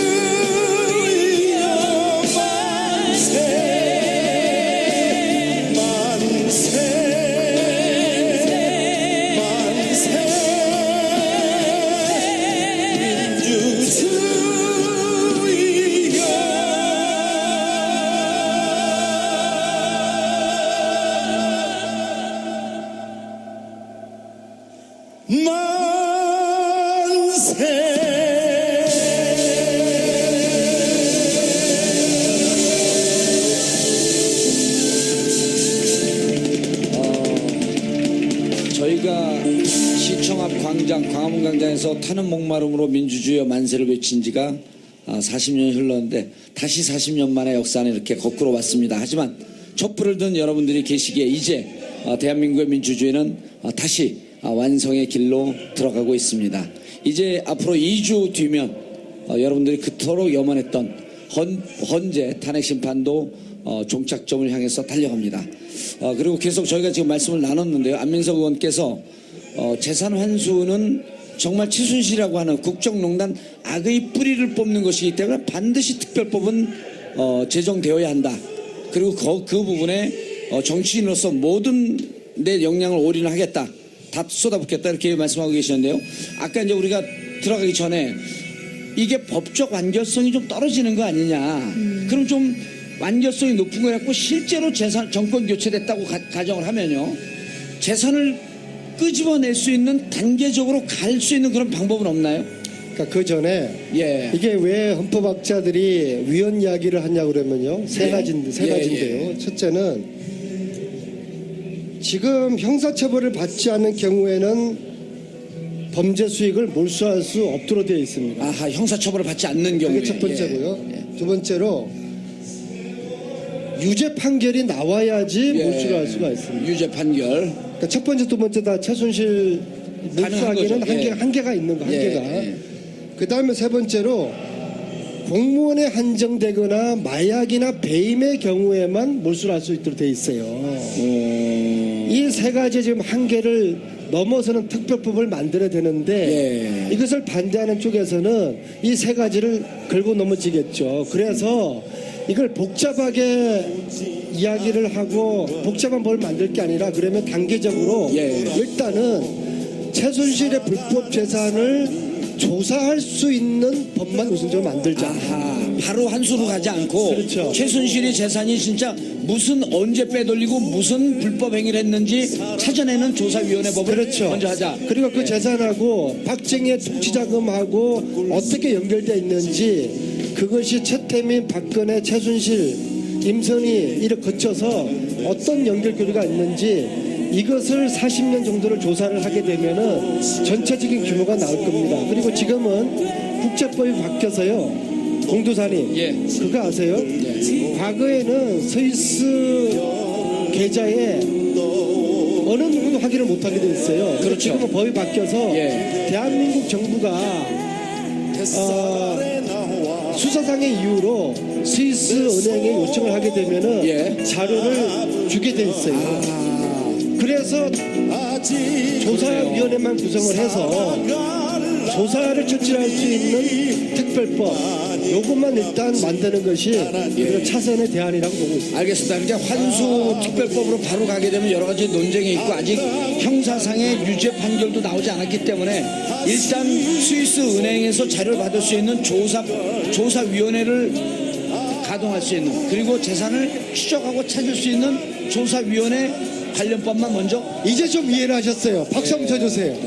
만세 저희가 시청 앞 광화문 광장에서 타는 목마름으로 민주주의와 만세를 외친 지가 40년이 흘렀는데 다시 40년 만의 역사는 이렇게 거꾸로 왔습니다. 하지만 촛불을 든 여러분들이 계시기에 이제 대한민국의 민주주의는 다시 완성의 길로 들어가고 있습니다. 이제 앞으로 2주 뒤면 여러분들이 그토록 염원했던 헌재 탄핵 심판도 종착점을 향해서 달려갑니다. 그리고 계속 저희가 지금 말씀을 나눴는데요. 안민석 의원께서 재산 환수는 정말 최순실이라고 하는 국정농단 악의 뿌리를 뽑는 것이기 때문에 반드시 특별법은 제정되어야 한다. 그리고 그 부분에 정치인으로서 모든 내 역량을 올인하겠다. 다 쏟아붓겠다 이렇게 말씀하고 계셨는데요. 아까 이제 우리가 들어가기 전에 이게 법적 완결성이 좀 떨어지는 거 아니냐. 그럼 좀 완결성이 높은 거 갖고 실제로 재산 정권 교체됐다고 가정을 하면요. 재산을 끄집어낼 수 있는 단계적으로 갈 수 있는 그런 방법은 없나요? 그러니까 그 전에 예. 이게 왜 헌법학자들이 위헌 이야기를 하냐고 그러면요. 세 네. 가지인데요. 예. 첫째는 지금 형사처벌을 받지 않는 경우에는 범죄 수익을 몰수할 수 없도록 되어 있습니다. 아하, 형사처벌을 받지 않는 경우에. 그게 첫 번째고요. 예. 두 번째로 유죄 판결이 나와야지 예. 몰수를 할 수가 있습니다. 유죄 판결. 그러니까 첫 번째, 두 번째 다 최순실 가능한 몰수하기는 거죠. 예. 한계가 있는 거, 한계가. 예. 그 다음에 세 번째로 공무원에 한정되거나 마약이나 배임의 경우에만 몰수를 할 수 있도록 돼 있어요. 이 세 가지 지금 한계를 넘어서는 특별법을 만들어야 되는데 예. 이것을 반대하는 쪽에서는 이 세 가지를 걸고 넘어지겠죠. 그래서 이걸 복잡하게 이야기를 하고 복잡한 법을 만들 게 아니라 그러면 단계적으로 예. 일단은 최순실의 불법 재산을 조사할 수 있는 법만 우선적으로 만들자. 아하, 바로 한 수로 가지 않고 그렇죠. 최순실의 재산이 진짜 무슨 언제 빼돌리고 무슨 불법 행위를 했는지 찾아내는 조사위원회 법을 그렇죠. 먼저 하자. 그리고 그 재산하고 박정희의 통치자금하고 어떻게 연결되어 있는지 그것이 최태민, 박근혜, 최순실, 임선희 이를 거쳐서 어떤 연결고리가 있는지 이것을 40년 정도를 조사를 하게 되면은 전체적인 규모가 나올 겁니다. 그리고 지금은 국제법이 바뀌어서요. 공도사님, 예. 그거 아세요? 과거에는 스위스 계좌에 어느 누구도 확인을 못하게 돼 있어요. 그렇죠. 지금은 법이 바뀌어서 예. 대한민국 정부가 수사상의 이유로 스위스 은행에 요청을 하게 되면은 예. 자료를 주게 돼 있어요. 그래서 조사위원회만 구성을 해서 조사를 처치할 수 있는 특별법 요것만 일단 만드는 것이 차선의 대안이라고 보고 있습니다. 알겠습니다. 그러니까 환수 특별법으로 바로 가게 되면 여러 가지 논쟁이 있고 아직 형사상의 유죄 판결도 나오지 않았기 때문에 일단 스위스 은행에서 자료를 받을 수 있는 조사위원회를 가동할 수 있는 그리고 재산을 추적하고 찾을 수 있는 조사위원회 관련법만 먼저 이제 좀 이해를 하셨어요. 박수 한번 쳐주세요.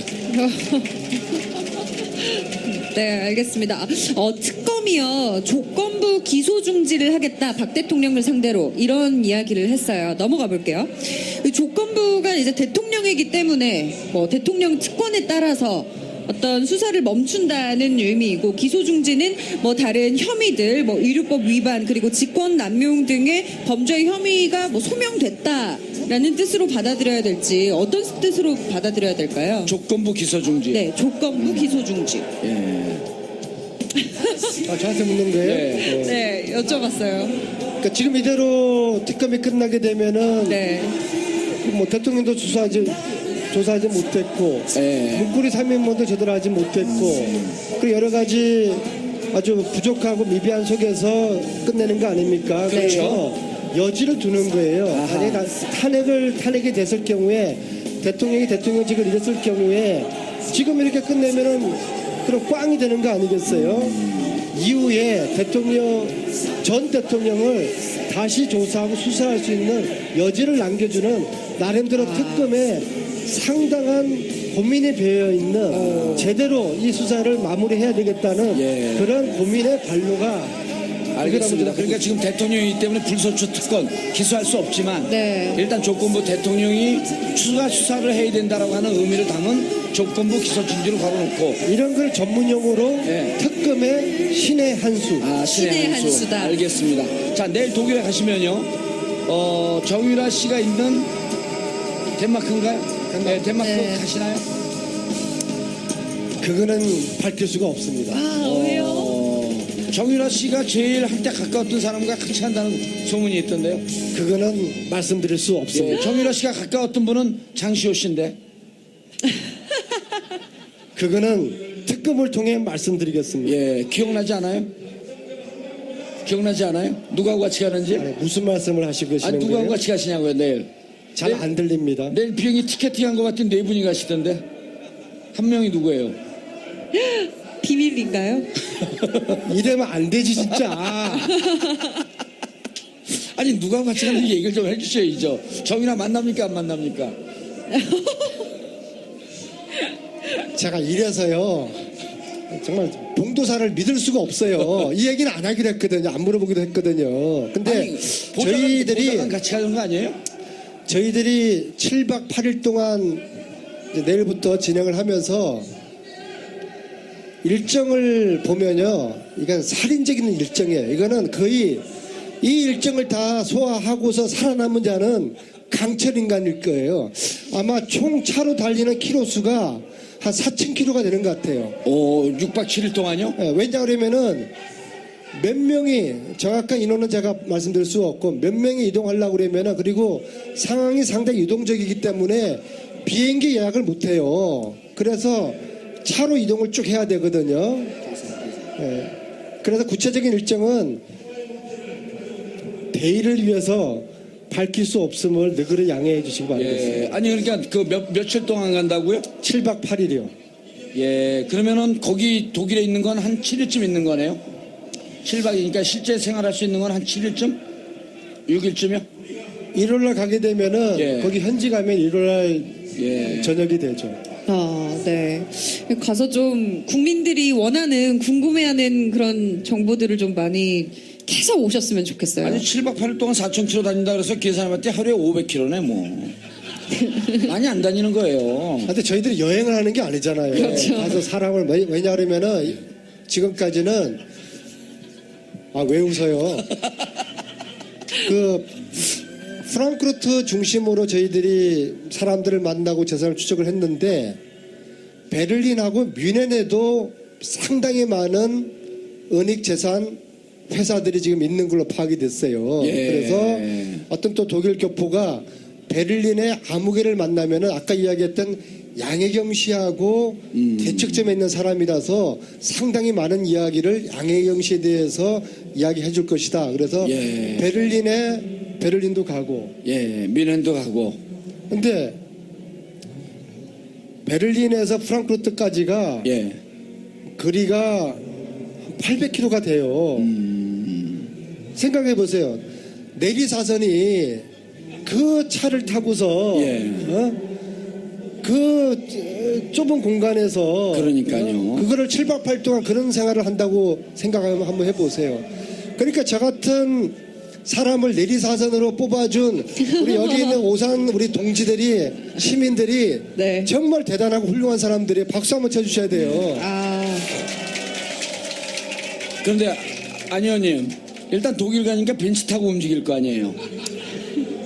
네, 알겠습니다. 특검이요, 조건부 기소 중지를 하겠다, 박 대통령을 상대로 이런 이야기를 했어요. 넘어가 볼게요. 조건부가 이제 대통령이기 때문에 뭐 대통령 특권에 따라서 어떤 수사를 멈춘다는 의미이고 기소 중지는 뭐 다른 혐의들, 뭐 의료법 위반 그리고 직권 남용 등의 범죄 혐의가 뭐 소명됐다라는 뜻으로 받아들여야 될지 어떤 뜻으로 받아들여야 될까요? 조건부 기소 중지. 네, 조건부 기소 중지. 저한테 묻는 거예요? 네. 네, 여쭤봤어요. 그러니까 지금 이대로 특검이 끝나게 되면은 네. 뭐 대통령도 조사하지 못했고 네. 문고리 3인문도 제대로 하지 못했고 그리고 여러 가지 아주 부족하고 미비한 속에서 끝내는 거 아닙니까? 그래서 여지를 두는 거예요. 만약에 탄핵이 됐을 경우에 대통령이 대통령직을 잃었을 경우에 지금 이렇게 끝내면은 그럼 꽝이 되는 거 아니겠어요? 이후에 전 대통령을 다시 조사하고 수사할 수 있는 여지를 남겨주는 나름대로 특검에 상당한 고민이 배어 있는 제대로 이 수사를 마무리해야 되겠다는 그런 고민의 반로가 알겠습니다. 그러니까 지금 대통령이기 때문에 불소추 특권 기소할 수 없지만 네. 일단 조건부 대통령이 추가 수사를 해야 된다라고 하는 의미를 담은 조건부 기소 중지를 걸어놓고 이런 걸 전문용어로 네. 특검의 신의 한수. 신의 한수다. 알겠습니다. 자, 내일 독일에 가시면요. 정유라 씨가 있는 덴마크인가요? 네, 덴마크 네. 가시나요? 그거는 밝힐 수가 없습니다. 왜요? 정유라 씨가 제일 한때 가까웠던 사람과 같이 한다는 소문이 있던데요. 그거는 말씀드릴 수 없습니다. 정유라 씨가 가까웠던 분은 장시호 씨인데. 그거는 특검을 통해 말씀드리겠습니다. 예, 기억나지 않아요? 기억나지 않아요? 누구하고 같이 가는지? 아니, 무슨 말씀을 하시고 아니, 계시는 누구하고 거예요? 같이 가시냐고요, 내일. 잘 안 들립니다. 내일 비행기 티켓팅한 것 같은 네 분이 가시던데 한 명이 누구예요? 비밀인가요? 이러면 안 되지 진짜. 아니 누가 같이 가는지 얘기를 좀 해주셔야죠. 정이나 만납니까 안 만납니까? 제가 이래서요 정말 봉도사를 믿을 수가 없어요. 이 얘기는 안 하기로 했거든요. 안 물어보기로 했거든요. 근데 아니, 보좌관 같이 가는 거 아니에요? 저희들이 7박 8일 동안 이제 내일부터 진행을 하면서 일정을 보면요, 이건 살인적인 일정이에요. 이거는 거의 이 일정을 다 소화하고서 살아남은 자는 강철 인간일 거예요. 아마 총 차로 달리는 키로수가 한 4,000km가 되는 것 같아요. 6박 7일 동안요? 예, 왜냐 그러면은 몇 명이, 정확한 인원은 제가 말씀드릴 수가 없고 몇 명이 이동하려고 그러면은, 그리고 상황이 상당히 유동적이기 때문에 비행기 예약을 못 해요. 그래서 차로 이동을 쭉 해야 되거든요. 예, 그래서 구체적인 일정은 대의를 위해서 밝힐 수 없음을 너그러 양해해 주시기 바라겠습니다. 예. 아니 그러니까 그 며칠 동안 간다고요? 7박 8일이요. 예. 그러면은 거기 독일에 있는 건 한 7일쯤 있는 거네요? 7박이니까 실제 생활할 수 있는 건 한 7일쯤? 6일쯤이요? 1월날 가게 되면은 예. 거기 현지 가면 1월날 예. 저녁이 되죠. 네. 가서 좀 국민들이 원하는, 궁금해하는 그런 정보들을 좀 많이 캐서 오셨으면 좋겠어요. 아니 7박 8일 동안 4,000km 다닌다 그래서 계산해봤더니 하루에 500km네 뭐. 많이 안 다니는 거예요. 근데 저희들이 여행을 하는 게 아니잖아요. 그렇죠. 가서 사람을, 왜냐 그러면은 지금까지는, 왜 웃어요? 그 프랑크푸르트 중심으로 저희들이 사람들을 만나고 재산을 추적을 했는데, 베를린하고 뮌헨에도 상당히 많은 은닉 재산 회사들이 지금 있는 걸로 파악이 됐어요. 예. 그래서 어떤 또 독일 교포가 베를린의 아무개를 만나면은 아까 이야기했던 양혜경 씨하고 대척점에 있는 사람이라서 상당히 많은 이야기를 양혜경 씨에 대해서 이야기해 줄 것이다. 그래서 예. 베를린도 가고. 예. 미넨도 가고. 근데 베를린에서 프랑크푸르트까지가 예. 거리가 800km가 돼요. 생각해 보세요. 내리사선이 그 차를 타고서 예. 그 좁은 공간에서 그러니까요. 그거를 7박 8일 동안 그런 생활을 한다고 생각하면 한번 해보세요. 그러니까 저 같은 사람을 내리사선으로 뽑아준 우리 여기 있는 오산 우리 동지들이, 시민들이 네. 정말 대단하고 훌륭한 사람들이 박수 한번 쳐주셔야 돼요. 그런데 안 의원님, 일단 독일 가니까 벤츠 타고 움직일 거 아니에요?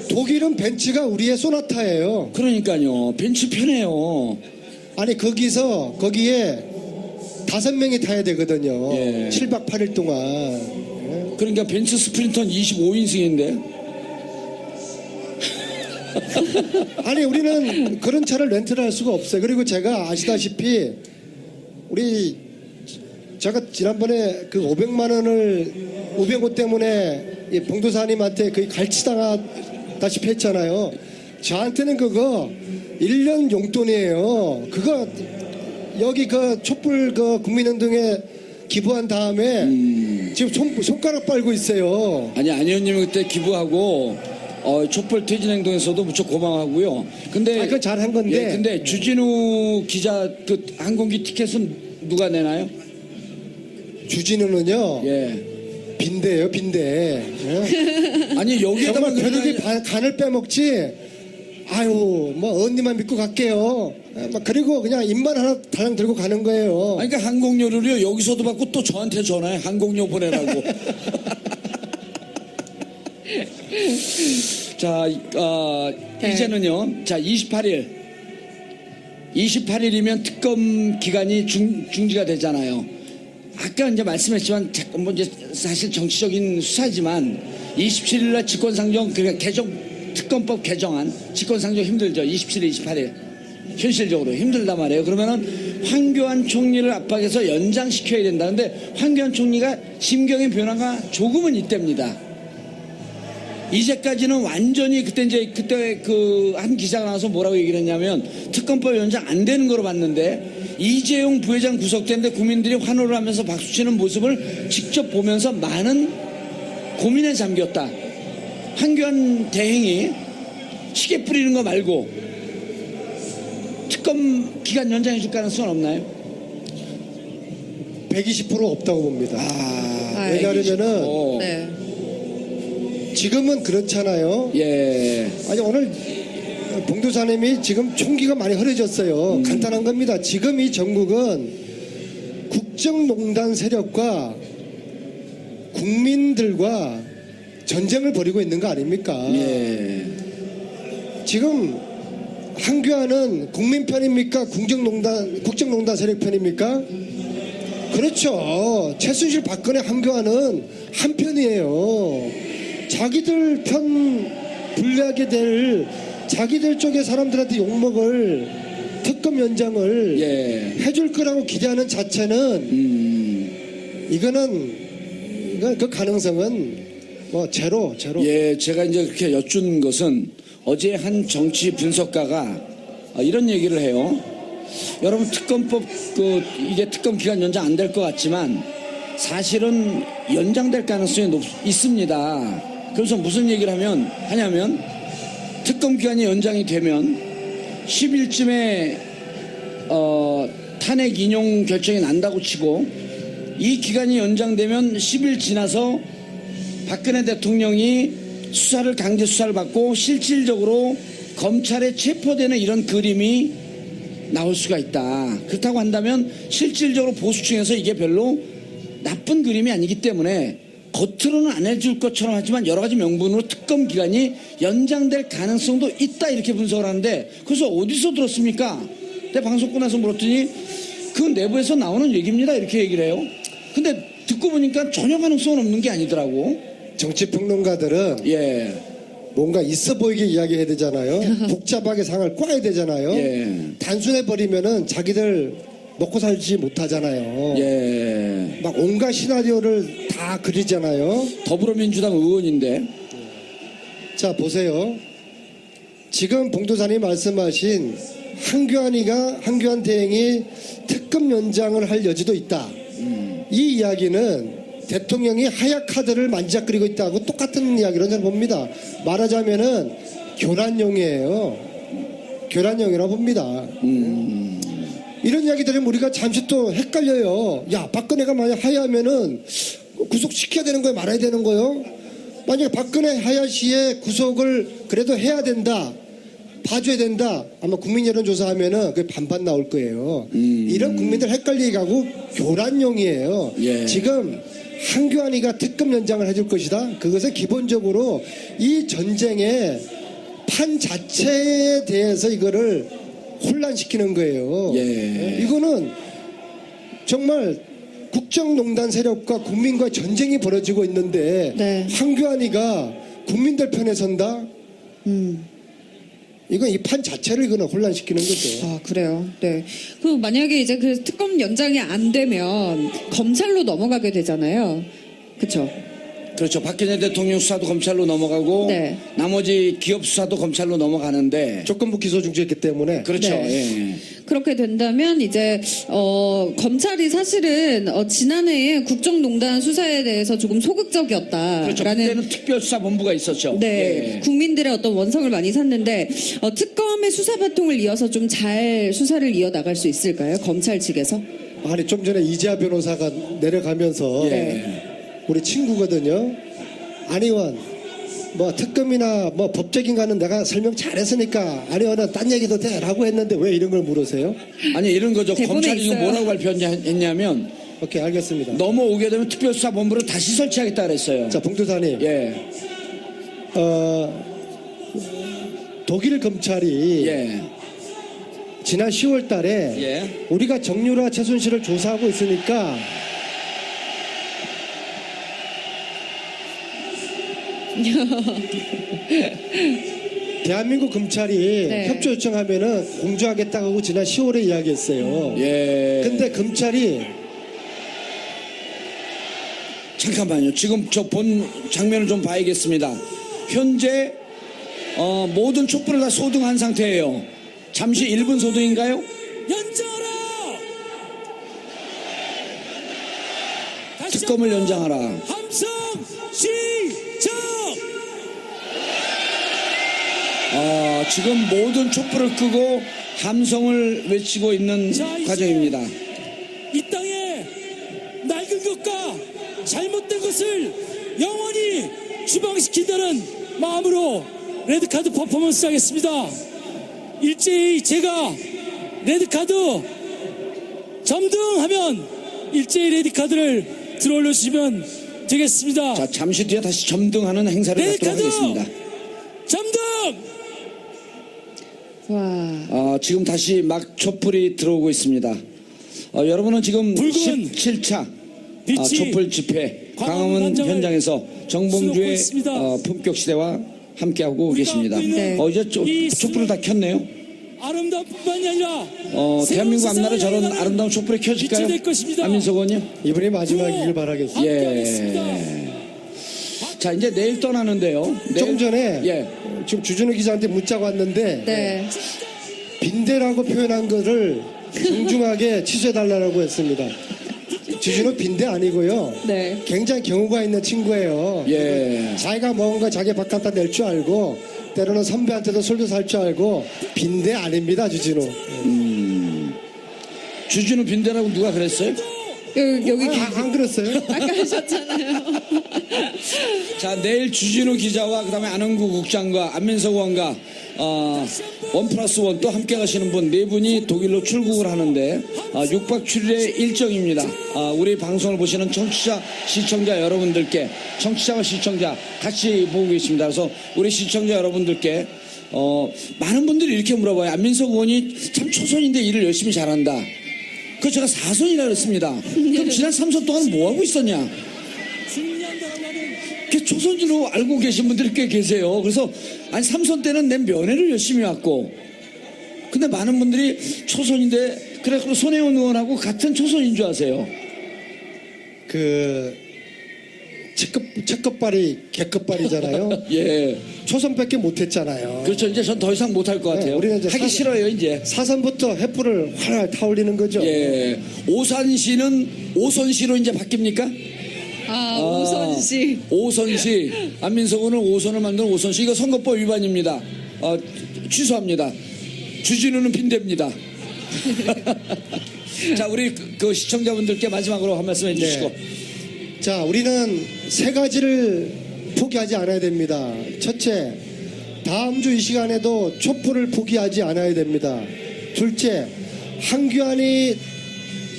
독일은 벤츠가 우리의 소나타예요. 그러니까요. 벤츠 편해요. 아니 거기에 5명이 타야 되거든요. 예. 7박 8일 동안. 그러니까 벤츠 스프린터는 25인승인데. 아니 우리는 그런 차를 렌트를 할 수가 없어요. 그리고 제가 아시다시피 제가 지난번에 그 500만 원을 500호 때문에 이 봉도사님한테 거의 갈치당하다시피 했잖아요. 저한테는 그거 1년 용돈이에요. 그거 여기 그 촛불 그 국민운동에 기부한 다음에 지금 손가락 빨고 있어요. 아니 안 의원님이 그때 기부하고 촛불 퇴진행동에서도 무척 고마워하고요. 근데 그건 잘한 건데. 예, 근데 주진우 기자 그 항공기 티켓은 누가 내나요? 주진우는요. 예. 빈대예요, 빈대. 예? 아니 여기에다가 정말 벼룩이 간을 빼먹지. 아유, 뭐 언니만 믿고 갈게요. 그리고 그냥 입만 하나 달랑 들고 가는 거예요. 아니, 그러니까 항공료를요 여기서도 받고 또 저한테 전화해. 항공료 보내라고. 자, 이제는요. 자, 28일이면 특검 기간이 중지가 되잖아요. 아까 이제 말씀했지만 뭐 이제 사실 정치적인 수사지만 27일날 직권상정, 그러니까 특검법 개정안 직권상정 힘들죠. 27일, 28일 현실적으로 힘들단 말이에요. 그러면은 황교안 총리를 압박해서 연장시켜야 된다. 근데 황교안 총리가 심경의 변화가 조금은 있답니다. 이제까지는 완전히 그때 그 한 기자가 나와서 뭐라고 얘기를 했냐면 특검법 연장 안 되는 거로 봤는데 이재용 부회장 구속되는데 국민들이 환호를 하면서 박수치는 모습을 직접 보면서 많은 고민에 잠겼다. 황교안 대행이 시계 뿌리는 거 말고 특검 기간 연장해 줄 가능성은 없나요? 120% 없다고 봅니다. 아, 왜냐하면은 네. 지금은 그렇잖아요. 예. 아니 오늘 봉도사님이 지금 총기가 많이 흐려졌어요. 간단한 겁니다. 지금 이 전국은 국정농단 세력과 국민들과 전쟁을 벌이고 있는 거 아닙니까? 예. 지금 황교안은 국민 편입니까? 국정농단 세력 편입니까? 그렇죠. 최순실, 박근혜, 황교안은 한 편이에요. 자기들 편 불리하게 될 자기들 쪽의 사람들한테 욕먹을 특검 연장을 예. 해줄 거라고 기대하는 자체는 이건 그 가능성은 뭐 제로. 예, 제가 이제 그렇게 여쭌 것은 어제 한 정치 분석가가 이런 얘기를 해요. 여러분 특검법 이게 특검 기간 연장 안 될 것 같지만 사실은 연장될 가능성이 있습니다. 그래서 무슨 얘기를 하냐면 특검 기간이 연장이 되면 10일쯤에 탄핵 인용 결정이 난다고 치고 이 기간이 연장되면 10일 지나서 박근혜 대통령이 강제 수사를 받고 실질적으로 검찰에 체포되는 이런 그림이 나올 수가 있다. 그렇다고 한다면 실질적으로 보수층에서 이게 별로 나쁜 그림이 아니기 때문에 겉으로는 안 해줄 것처럼 하지만 여러 가지 명분으로 특검 기간이 연장될 가능성도 있다 이렇게 분석을 하는데 그래서 어디서 들었습니까? 내가 방송 끝나서 물었더니 그 내부에서 나오는 얘기입니다 이렇게 얘기를 해요. 근데 듣고 보니까 전혀 가능성은 없는 게 아니더라고. 정치평론가들은 예. 뭔가 있어 보이게 이야기해야 되잖아요. 복잡하게 상을 꽈야 되잖아요. 예. 단순해 버리면은 자기들 먹고 살지 못하잖아요. 예. 막 온갖 시나리오를 다 그리잖아요. 더불어민주당 의원인데. 자 보세요. 지금 봉도사님 말씀하신 황교안 대행이 특검 연장을 할 여지도 있다. 이 이야기는 대통령이 하약 카드를 만지작거리고 있다고 똑같은 이야기로 저는 봅니다. 말하자면은 교란용이에요. 교란용이라고 봅니다. 이런 이야기 들으면 우리가 잠시 또 헷갈려요. 야, 박근혜가 만약 하야하면은 구속시켜야 되는 거예요? 말아야 되는 거예요? 만약에 박근혜 하야시에 구속을 그래도 해야 된다. 봐줘야 된다. 아마 국민 여론조사하면은 그게 반반 나올 거예요. 이런 국민들 헷갈리게 하고 교란용이에요. 예. 지금 황교안이가 특검 연장을 해줄 것이다. 그것은 기본적으로 이 전쟁의 판 자체에 대해서 이거를 혼란시키는 거예요. 예. 이거는 정말 국정농단 세력과 국민과 전쟁이 벌어지고 있는데 네. 황교안이가 국민들 편에 선다? 이건 이 판 자체를 이거는 혼란시키는 거죠. 아, 그래요. 네. 그 만약에 이제 그 특검 연장이 안 되면 검찰로 넘어가게 되잖아요. 그렇죠? 그렇죠. 박근혜 대통령 수사도 검찰로 넘어가고 네. 나머지 기업 수사도 검찰로 넘어가는데 조건부 기소 중지했기 때문에 그렇죠. 네. 예. 그렇게 된다면 이제 검찰이 사실은 지난해에 국정농단 수사에 대해서 조금 소극적이었다라는 그렇죠. 그때는 특별수사본부가 있었죠. 네, 예. 국민들의 어떤 원성을 많이 샀는데 특검의 수사 바통을 이어서 좀 잘 수사를 이어나갈 수 있을까요? 검찰 측에서? 아니 좀 전에 이재하 변호사가 내려가면서 네. 우리 친구거든요. 안 의원 뭐 특검이나 뭐 법적인 거는 내가 설명 잘했으니까 안 의원은 딴 얘기도 돼라고 했는데 왜 이런 걸 물으세요? 아니 이런 거죠. 대본에 검찰이 지금 있어요. 뭐라고 발표했냐면 오케이 알겠습니다. 넘어오게 되면 특별수사본부를 다시 설치하겠다 그랬어요. 자 봉도사님 예. 독일 검찰이 예. 지난 10월 달에 예. 우리가 정유라 최순실을 조사하고 있으니까 대한민국 검찰이 네. 협조 요청하면은 공조하겠다고 하고 지난 10월에 이야기했어요. 예. 근데 검찰이 잠깐만요. 지금 저 본 장면을 좀 봐야겠습니다. 현재 모든 촛불을 다 소등한 상태예요. 잠시 1분 소등인가요? 연장하라. 다시 특검을 한번 연장하라. 함성 시작. 지금 모든 촛불을 끄고 함성을 외치고 있는 자, 이제 과정입니다. 이 땅에 낡은 것과 잘못된 것을 영원히 추방시킨다는 마음으로 레드카드 퍼포먼스 하겠습니다. 일제히 제가 레드카드 점등하면 일제히 레드카드를 들어올려 주시면 되겠습니다. 자, 잠시 뒤에 다시 점등하는 행사를 갖도록 레드카드 하겠습니다. 점등. 와. 지금 다시 막 촛불이 들어오고 있습니다. 여러분은 지금 붉은 17차 빛이 촛불 집회 광화문 광화문 현장에서 정봉주의 수놓고 있습니다. 품격 시대와 함께하고 우리가 계십니다. 갖고 있는 이제 이 촛불을 다 켰네요. 아름다운 뿐만이 아니라 대한민국 앞나라 저런 세상을 아름다운 촛불이 켜질까요? 빛이 될 것입니다. 안민석 의원님? 이번이 마지막이길 바라겠습니다. 예. 자, 이제 내일 떠나는데요. 조금 전에 예. 지금 주진우 기자한테 문자가 왔는데 네. 빈대라고 표현한 거를 정중하게 취소해달라고 했습니다. 주진우 빈대 아니고요. 네. 굉장히 경우가 있는 친구예요. 예. 자기가 먹은 거 자기 밥 갖다 낼 줄 알고 때로는 선배한테도 술도 살 줄 알고 빈대 아닙니다, 주진우. 주진우 빈대라고 누가 그랬어요? 여기 안 그랬어요? 아까 하셨잖아요. 자, 내일 주진우 기자와 그다음에 안흥구 국장과 안민석 의원과 1+1 또 함께 가시는 분 네 분이 독일로 출국을 하는데 6박 7일의 일정입니다. 우리 방송을 보시는 청취자, 시청자 여러분들께 청취자와 시청자 같이 보고 계십니다. 그래서 우리 시청자 여러분들께 많은 분들이 이렇게 물어봐요. 안민석 의원이 참 초선인데 일을 열심히 잘한다. 그 제가 4선이라 그랬습니다. 그럼 지난 3선 동안 뭐 하고 있었냐? 초선으로 알고 계신 분들이 꽤 계세요. 그래서 아니 3선 때는 내 면회를 열심히 왔고, 근데 많은 분들이 초선인데 그래 그럼 손혜원 의원하고 같은 초선인 줄 아세요? 그 첫급발이 개급발이잖아요. 예. 초선밖에 못했잖아요. 그렇죠. 이제 전 더 이상 못할 것 같아요. 네, 우리는 이제 하기 싫어요 이제. 사선부터 횃불을 활활 타올리는 거죠. 예. 오산시는 오선시로 이제 바뀝니까? 오선시. 오선시. 안민석 의원은 오선을 만드는 오선시. 이거 선거법 위반입니다. 취소합니다. 주진우는 빈대입니다. 자, 우리 그 시청자분들께 마지막으로 한 말씀 해주시고. 자, 우리는 세 가지를 포기하지 않아야 됩니다. 첫째, 다음 주 이 시간에도 촛불을 포기하지 않아야 됩니다. 둘째, 한규안이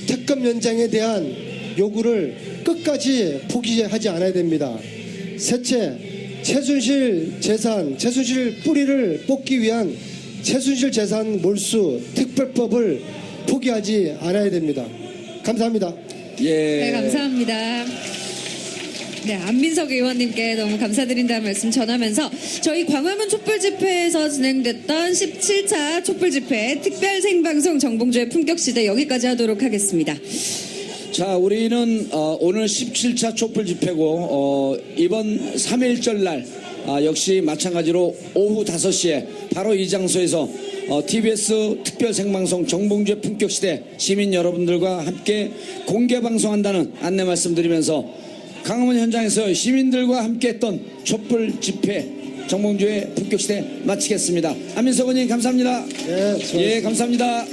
특검 연장에 대한 요구를 끝까지 포기하지 않아야 됩니다. 셋째, 최순실 재산, 최순실 뿌리를 뽑기 위한 최순실 재산 몰수 특별법을 포기하지 않아야 됩니다. 감사합니다. 예. 네, 감사합니다. 네, 안민석 의원님께 너무 감사드린다는 말씀 전하면서 저희 광화문 촛불 집회에서 진행됐던 17차 촛불 집회 특별 생방송 정봉주의 품격시대 여기까지 하도록 하겠습니다. 자, 우리는 오늘 17차 촛불 집회고 이번 3.1절 날 역시 마찬가지로 오후 5시에 바로 이 장소에서 TBS 특별 생방송 정봉주의 품격시대 시민 여러분들과 함께 공개 방송한다는 안내 말씀드리면서 광화문 현장에서 시민들과 함께 했던 촛불 집회 정봉주의 품격시대 마치겠습니다. 안민석 의원님 감사합니다. 네, 수고하셨습니다. 예, 감사합니다.